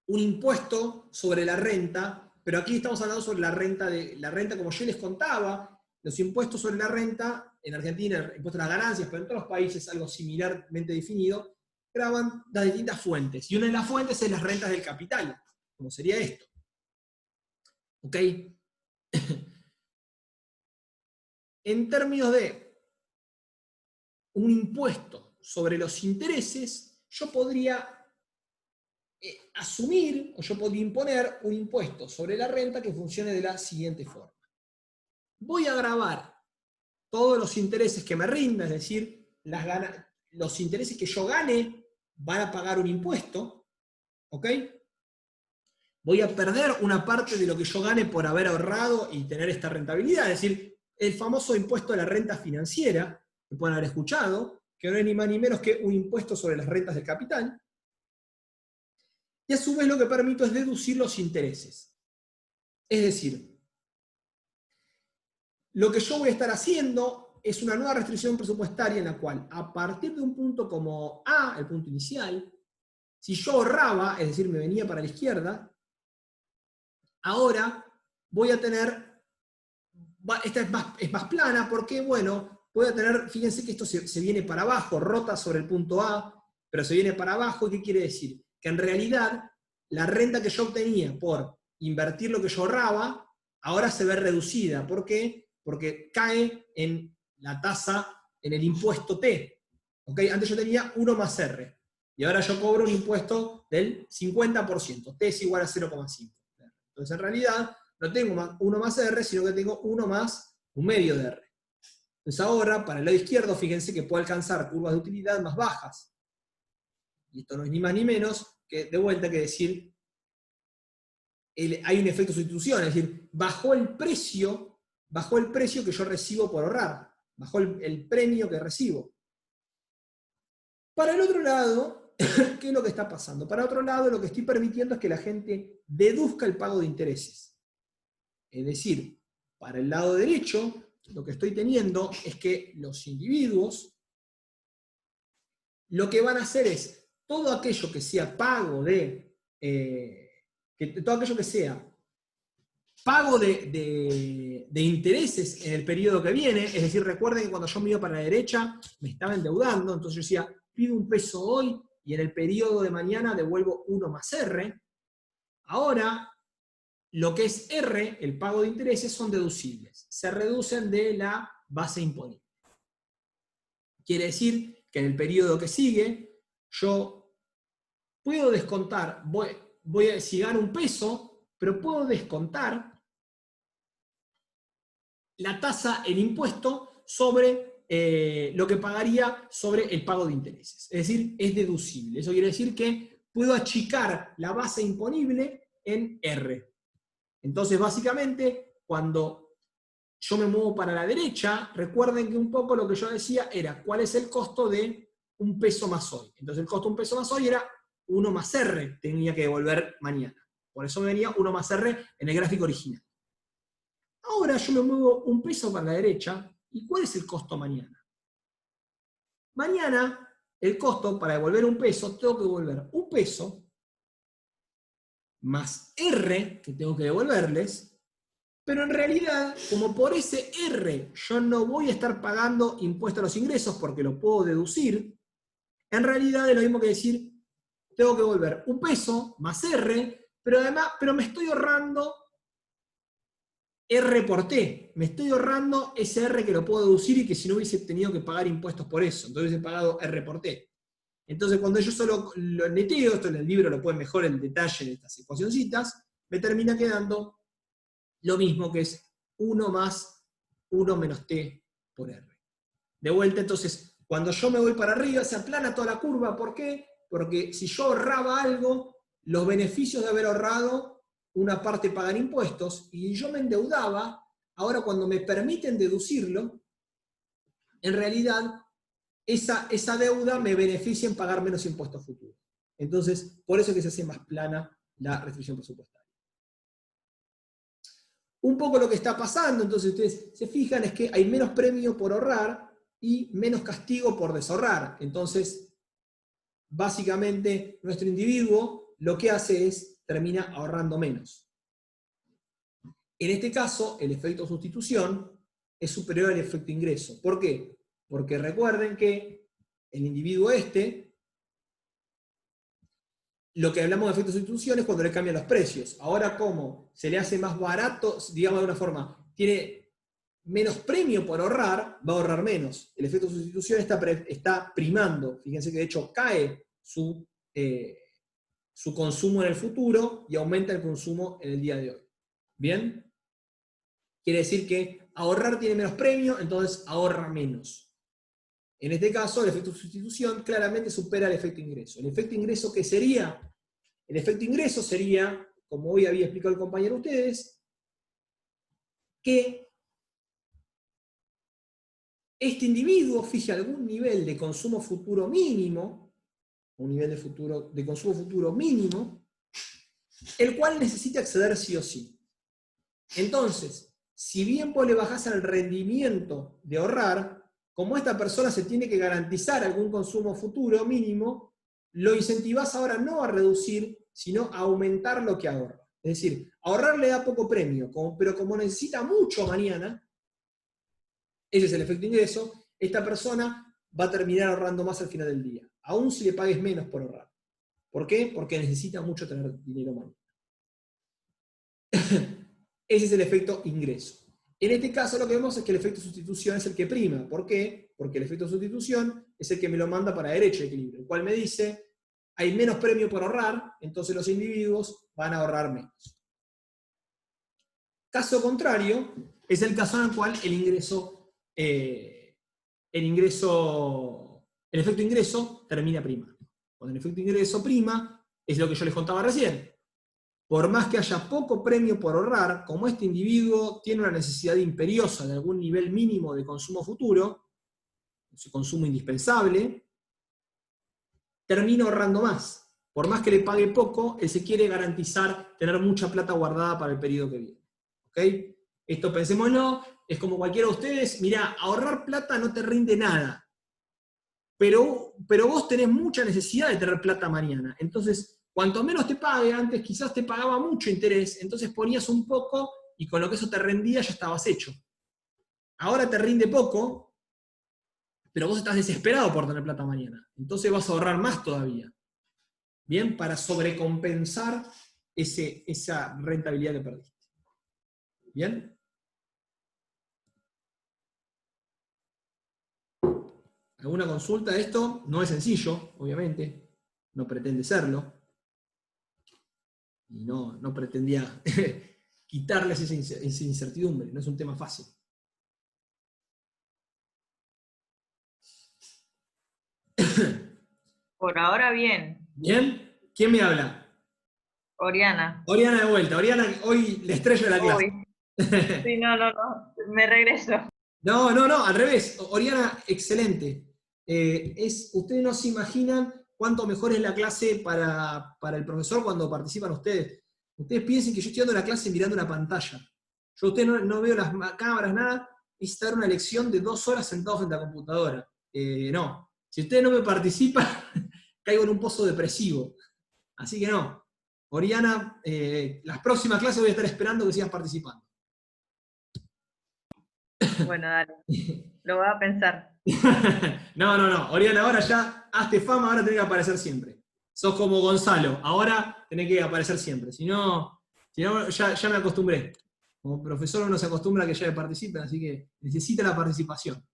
Speaker 1: un impuesto sobre la renta? Pero aquí estamos hablando sobre la renta, como yo les contaba, los impuestos sobre la renta, en Argentina, impuestos a las ganancias, pero en todos los países algo similarmente definido, graban las distintas fuentes. Y una de las fuentes es las rentas del capital, como sería esto. ¿Ok? en términos de un impuesto sobre los intereses, yo podría asumir, o yo podría imponer un impuesto sobre la renta que funcione de la siguiente forma. Voy a gravar todos los intereses que me rinda, es decir, los intereses que yo gane van a pagar un impuesto, ¿ok? Voy a perder una parte de lo que yo gane por haber ahorrado y tener esta rentabilidad, es decir, el famoso impuesto a la renta financiera, que pueden haber escuchado, que no es ni más ni menos que un impuesto sobre las rentas del capital, y a su vez lo que permito es deducir los intereses. Es decir, lo que yo voy a estar haciendo es una nueva restricción presupuestaria en la cual, a partir de un punto como A, el punto inicial, si yo ahorraba, es decir, me venía para la izquierda, ahora voy a tener, esta es más plana porque, bueno, voy a tener, fíjense que esto se viene para abajo, rota sobre el punto A, pero se viene para abajo, ¿y qué quiere decir? Que en realidad la renta que yo obtenía por invertir lo que yo ahorraba, ahora se ve reducida. ¿Por qué? Porque cae en la tasa, en el impuesto T. ¿Okay? Antes yo tenía 1 más R, y ahora yo cobro un impuesto del 50%, T es igual a 0,5. Entonces en realidad no tengo 1 más R, sino que tengo 1 más un medio de R. Entonces ahora, para el lado izquierdo, fíjense que puedo alcanzar curvas de utilidad más bajas. Y esto no es ni más ni menos que, de vuelta, que decir, hay un efecto de sustitución, es decir, bajó el precio que yo recibo por ahorrar, bajó el premio que recibo. Para el otro lado, ¿qué es lo que está pasando? Para otro lado, lo que estoy permitiendo es que la gente deduzca el pago de intereses. Es decir, para el lado derecho, lo que estoy teniendo es que los individuos lo que van a hacer es todo aquello que sea pago de intereses en el periodo que viene, es decir, recuerden que cuando yo me iba para la derecha me estaba endeudando, entonces yo decía, pido un peso hoy y en el periodo de mañana devuelvo 1 más R. Ahora, lo que es R, el pago de intereses, son deducibles. Se reducen de la base imponible. Quiere decir que en el periodo que sigue, yo puedo descontar, si gano un peso, pero puedo descontar la tasa, el impuesto, sobre lo que pagaría sobre el pago de intereses. Es decir, es deducible. Eso quiere decir que puedo achicar la base imponible en R. Entonces, básicamente, cuando yo me muevo para la derecha, recuerden que un poco lo que yo decía era cuál es el costo de un peso más hoy. Entonces, el costo de un peso más hoy era 1 más R, tenía que devolver mañana. Por eso me venía 1 más R en el gráfico original. Ahora yo me muevo un peso para la derecha, ¿y cuál es el costo mañana? Mañana, el costo para devolver un peso, tengo que devolver un peso más R que tengo que devolverles, pero en realidad, como por ese R yo no voy a estar pagando impuesto a los ingresos porque lo puedo deducir, en realidad es lo mismo que decir, tengo que devolver un peso más R, pero me estoy ahorrando R por T, me estoy ahorrando ese R que lo puedo deducir y que si no hubiese tenido que pagar impuestos por eso, entonces hubiese pagado R por T. Entonces, cuando yo solo lo neteo, esto en el libro lo pueden mejor el detalle de estas ecuacioncitas, me termina quedando lo mismo, que es 1 más 1 menos T por R. De vuelta, entonces, cuando yo me voy para arriba, se aplana toda la curva. ¿Por qué? Porque si yo ahorraba algo, los beneficios de haber ahorrado, una parte pagan impuestos, y yo me endeudaba, ahora cuando me permiten deducirlo, en realidad esa deuda me beneficia en pagar menos impuestos futuros. Entonces, por eso es que se hace más plana la restricción presupuestaria. Un poco lo que está pasando, entonces ustedes se fijan, es que hay menos premio por ahorrar y menos castigo por desahorrar. Entonces, básicamente, nuestro individuo lo que hace es, termina ahorrando menos. En este caso, el efecto sustitución es superior al efecto ingreso. ¿Por qué? Porque recuerden que el individuo lo que hablamos de efecto de sustitución es cuando le cambian los precios. Ahora, ¿cómo? Se le hace más barato, digamos de una forma, tiene menos premio por ahorrar, va a ahorrar menos. El efecto de sustitución está primando. Fíjense que de hecho cae su consumo en el futuro y aumenta el consumo en el día de hoy. ¿Bien? Quiere decir que ahorrar tiene menos premio, entonces ahorra menos. En este caso, el efecto de sustitución claramente supera el efecto ingreso. ¿El efecto ingreso qué sería? El efecto ingreso sería, como hoy había explicado el compañero a ustedes, que este individuo fije algún nivel de consumo futuro mínimo, un nivel de consumo futuro mínimo, el cual necesita acceder sí o sí. Entonces, si bien vos le bajás al rendimiento de ahorrar, como esta persona se tiene que garantizar algún consumo futuro mínimo, lo incentivás ahora no a reducir, sino a aumentar lo que ahorra. Es decir, ahorrar le da poco premio, pero como necesita mucho mañana, ese es el efecto ingreso, esta persona va a terminar ahorrando más al final del día, aun si le pagues menos por ahorrar. ¿Por qué? Porque necesita mucho tener dinero mañana. Ese es el efecto ingreso. En este caso lo que vemos es que el efecto sustitución es el que prima. ¿Por qué? Porque el efecto sustitución es el que me lo manda para derecho de equilibrio, el cual me dice, hay menos premio por ahorrar, entonces los individuos van a ahorrar menos. Caso contrario, es el caso en el cual el efecto ingreso termina primando. Cuando el efecto ingreso prima, es lo que yo les contaba recién. Por más que haya poco premio por ahorrar, como este individuo tiene una necesidad imperiosa de algún nivel mínimo de consumo futuro, su consumo indispensable, termina ahorrando más. Por más que le pague poco, él se quiere garantizar tener mucha plata guardada para el periodo que viene. ¿Okay? Esto pensémoslo, es como cualquiera de ustedes, mirá, ahorrar plata no te rinde nada, pero vos tenés mucha necesidad de tener plata mañana. Entonces, cuanto menos te pague, antes quizás te pagaba mucho interés, entonces ponías un poco y con lo que eso te rendía ya estabas hecho. Ahora te rinde poco, pero vos estás desesperado por tener plata mañana. Entonces vas a ahorrar más todavía. ¿Bien? Para sobrecompensar esa rentabilidad que perdiste. ¿Bien? ¿Alguna consulta de esto? No es sencillo, obviamente. No pretende serlo. Y no pretendía quitarles esa incertidumbre, no es un tema fácil.
Speaker 2: Por ahora bien.
Speaker 1: ¿Bien? ¿Quién me habla?
Speaker 2: Oriana.
Speaker 1: Oriana de vuelta. Oriana, hoy la estrella de la clase.
Speaker 2: Sí, no. Me regreso.
Speaker 1: No, al revés. Oriana, excelente. Ustedes no se imaginan cuánto mejor es la clase para el profesor cuando participan ustedes. Ustedes piensen que yo estoy dando la clase mirando una pantalla. Yo a ustedes no veo las cámaras, nada. Es dar una lección de 2 horas sentado frente a la computadora. No. Si ustedes no me participan, caigo en un pozo depresivo. Así que no. Oriana, las próximas clases voy a estar esperando que sigas participando.
Speaker 2: Bueno, dale. Lo voy a pensar.
Speaker 1: No. Oriana, ahora ya hazte fama, ahora tenés que aparecer siempre. Sos como Gonzalo, ahora tenés que aparecer siempre. Si no ya me acostumbré. Como profesor uno se acostumbra a que ya participen, así que necesita la participación.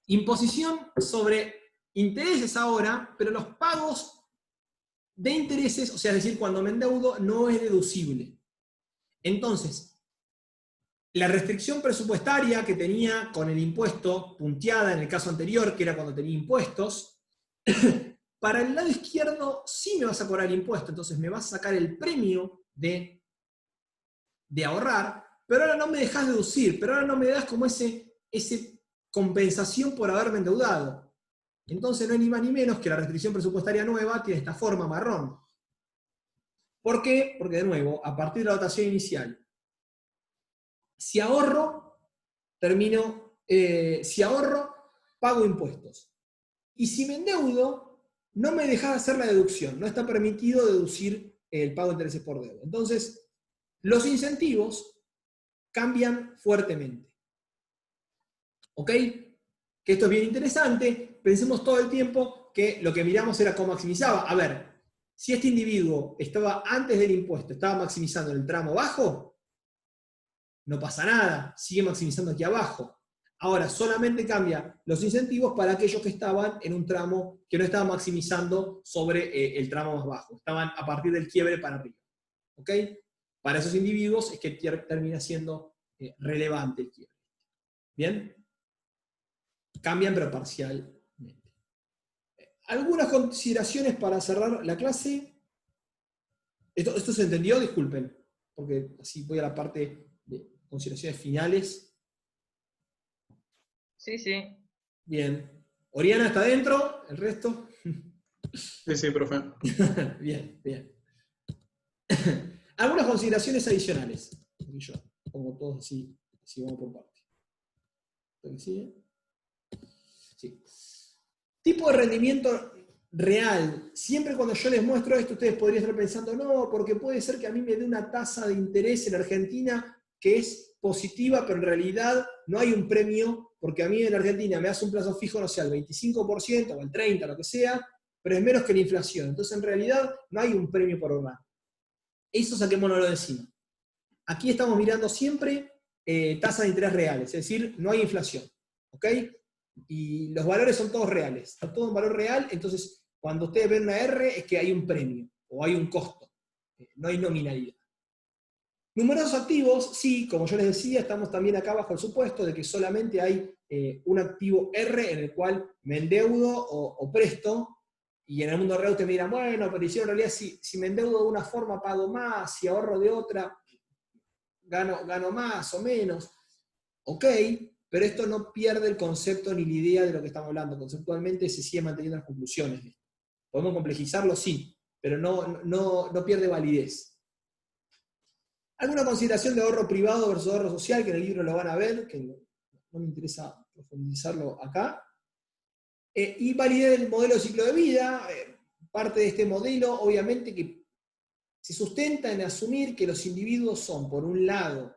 Speaker 1: Imposición sobre intereses ahora, pero los pagos de intereses, o sea, es decir, cuando me endeudo, no es deducible. Entonces, la restricción presupuestaria que tenía con el impuesto punteada en el caso anterior, que era cuando tenía impuestos, para el lado izquierdo sí me vas a cobrar el impuesto, entonces me vas a sacar el premio de ahorrar, pero ahora no me dejas deducir, pero ahora no me das como ese compensación por haberme endeudado. Entonces no hay ni más ni menos que la restricción presupuestaria nueva tiene esta forma marrón. ¿Por qué? Porque de nuevo, a partir de la dotación inicial, si ahorro, pago impuestos. Y si me endeudo, no me dejas hacer la deducción, no está permitido deducir el pago de intereses por deuda. Entonces, los incentivos cambian fuertemente. ¿Ok? Que esto es bien interesante, pensemos todo el tiempo que lo que miramos era cómo maximizaba. A ver, si este individuo estaba antes del impuesto, estaba maximizando en el tramo bajo, no pasa nada, sigue maximizando aquí abajo. Ahora, solamente cambia los incentivos para aquellos que estaban en un tramo que no estaban maximizando sobre el tramo más bajo, estaban a partir del quiebre para arriba. ¿Ok? Para esos individuos es que termina siendo relevante el quiebre. ¿Bien? Cambian pero parcialmente. Algunas consideraciones para cerrar la clase. ¿Esto se entendió? Disculpen, porque así voy a la parte de consideraciones finales.
Speaker 2: Sí, sí.
Speaker 1: Bien. Oriana está dentro, el resto.
Speaker 3: Sí, profe.
Speaker 1: Bien, bien. Algunas consideraciones adicionales. Yo pongo todos así vamos por parte. ¿Sí? Sí. Tipo de rendimiento real. Siempre cuando yo les muestro esto, ustedes podrían estar pensando, no, porque puede ser que a mí me dé una tasa de interés en Argentina que es positiva, pero en realidad no hay un premio, porque a mí en Argentina me hace un plazo fijo, no sé, al 25% o al 30%, lo que sea, pero es menos que la inflación. Entonces, en realidad, no hay un premio por ahorrar. Eso saquémonos de encima. Aquí estamos mirando siempre tasas de interés reales, es decir, no hay inflación. ¿Ok? Y los valores son todos reales. Está todo en valor real, entonces, cuando ustedes ven una R, es que hay un premio, o hay un costo. No hay nominalidad. Numerosos activos, sí, como yo les decía, estamos también acá bajo el supuesto de que solamente hay un activo R en el cual me endeudo o presto, y en el mundo real ustedes me dirán, bueno, pero en realidad si me endeudo de una forma pago más, si ahorro de otra, gano más o menos. Ok, pero esto no pierde el concepto ni la idea de lo que estamos hablando. Conceptualmente se sigue manteniendo las conclusiones de esto. ¿Podemos complejizarlo? Sí, pero no pierde validez. ¿Alguna consideración de ahorro privado versus ahorro social? Que en el libro lo van a ver, que no me interesa profundizarlo acá. Y validez del modelo de ciclo de vida. Parte de este modelo, obviamente, que se sustenta en asumir que los individuos son, por un lado,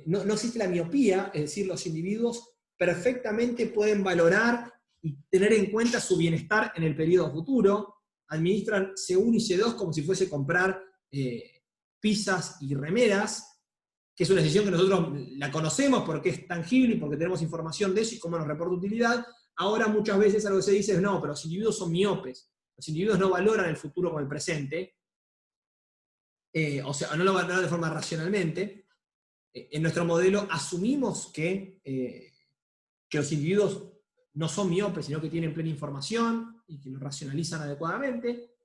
Speaker 1: no existe la miopía, es decir, los individuos perfectamente pueden valorar y tener en cuenta su bienestar en el periodo futuro, administran C1 y C2 como si fuese comprar pizzas y remeras, que es una decisión que nosotros la conocemos porque es tangible y porque tenemos información de eso y cómo nos reporta utilidad. Ahora muchas veces algo que se dice es, no, pero los individuos son miopes, los individuos no valoran el futuro con el presente, o sea, no lo valoran de forma racionalmente. En nuestro modelo asumimos que los individuos no son miopes, sino que tienen plena información y que lo racionalizan adecuadamente.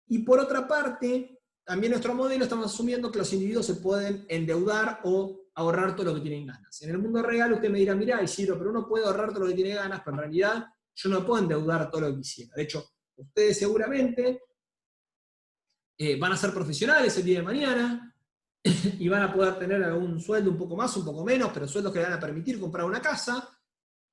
Speaker 1: Y por otra parte, también en nuestro modelo estamos asumiendo que los individuos se pueden endeudar o ahorrar todo lo que tienen ganas. En el mundo real usted me dirá, mirá, Isidro, pero uno puede ahorrar todo lo que tiene ganas, pero en realidad yo no puedo endeudar todo lo que quisiera. De hecho, ustedes seguramente van a ser profesionales el día de mañana y van a poder tener algún sueldo un poco más, un poco menos, pero sueldos que le van a permitir comprar una casa,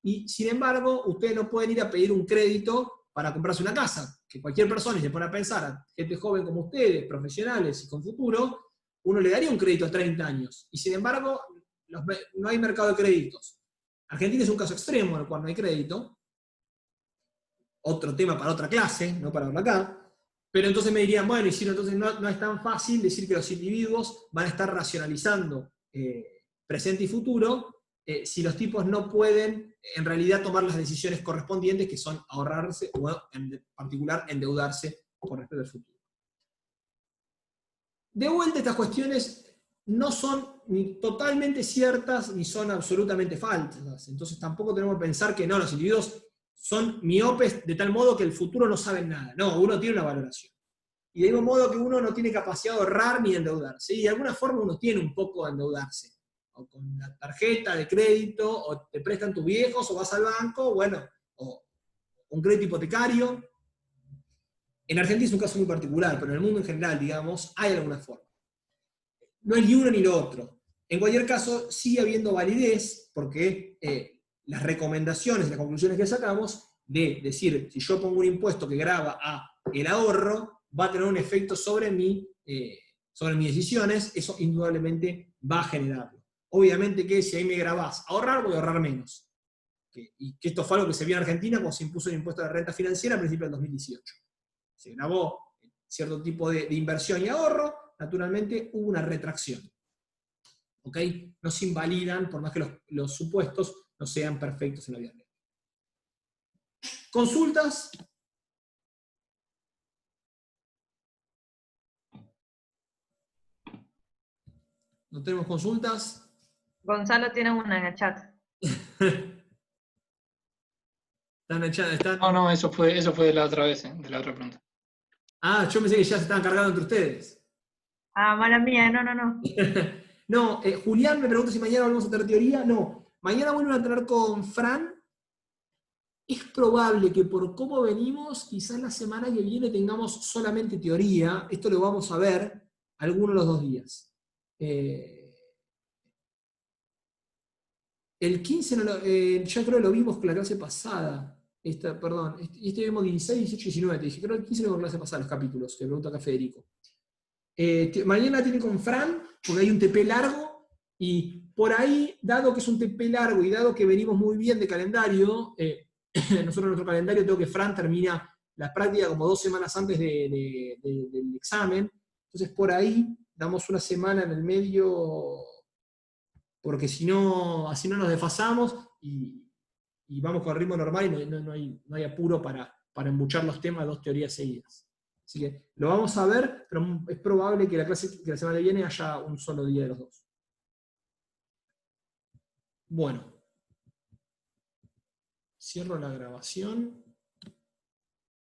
Speaker 1: y sin embargo, ustedes no pueden ir a pedir un crédito para comprarse una casa, que cualquier persona, y se pone a pensar, a gente joven como ustedes, profesionales y con futuro, uno le daría un crédito a 30 años, y sin embargo, no hay mercado de créditos. Argentina es un caso extremo en el cual no hay crédito, otro tema para otra clase, no para hablar acá. Pero entonces me dirían, bueno, y si no, entonces no es tan fácil decir que los individuos van a estar racionalizando presente y futuro si los tipos no pueden en realidad tomar las decisiones correspondientes, que son ahorrarse o en particular endeudarse con respecto al futuro. De vuelta, estas cuestiones no son ni totalmente ciertas ni son absolutamente falsas. Entonces tampoco tenemos que pensar que no, los individuos son miopes de tal modo que el futuro no saben nada. No, uno tiene una valoración. Y de mismo modo que uno no tiene capacidad de ahorrar ni de endeudarse. Y de alguna forma uno tiene un poco de endeudarse. O con la tarjeta de crédito, o te prestan tus viejos, o vas al banco, bueno, o un crédito hipotecario. En Argentina es un caso muy particular, pero en el mundo en general, digamos, hay alguna forma. No es ni uno ni lo otro. En cualquier caso, sigue habiendo validez, porque las recomendaciones y las conclusiones que sacamos de decir, si yo pongo un impuesto que grava a el ahorro, va a tener un efecto sobre mis decisiones, eso indudablemente va a generarlo. Obviamente que si ahí me grabás ahorrar, voy a ahorrar menos. Y que esto fue algo que se vio en Argentina cuando se impuso el impuesto de renta financiera a principios del 2018. Se grabó cierto tipo de inversión y ahorro, naturalmente hubo una retracción. ¿ok? No se invalidan, por más que los supuestos no sean perfectos en la vida real. ¿Consultas? ¿No tenemos consultas?
Speaker 2: Gonzalo tiene una en el chat.
Speaker 1: Están echadas, están...
Speaker 6: No, eso fue de la otra vez, de la otra pregunta.
Speaker 1: Ah, yo pensé que ya se estaban cargando entre ustedes.
Speaker 2: Ah, mala mía, no.
Speaker 1: No, Julián me pregunta si mañana volvemos a tener teoría. No, mañana vuelven a tener con Fran. Es probable que por cómo venimos, quizás la semana que viene tengamos solamente teoría. Esto lo vamos a ver alguno de los 2 días. El 15 ya creo que lo vimos con la clase pasada. Perdón, este vimos 16, 18, 19. Te dije, creo que el 15 lo vimos con la clase pasada, los capítulos, que pregunta acá Federico. Mañana tiene con Fran, porque hay un TP largo, y por ahí, dado que es un TP largo y dado que venimos muy bien de calendario, nosotros en nuestro calendario tengo que Fran termina la práctica como 2 semanas antes del examen, entonces por ahí damos una semana en el medio, porque si no, así no nos desfasamos y vamos con el ritmo normal y no hay apuro para embuchar los temas de 2 teorías seguidas. Así que lo vamos a ver, pero es probable que la semana que viene haya un solo día de los 2. Bueno. Cierro la grabación.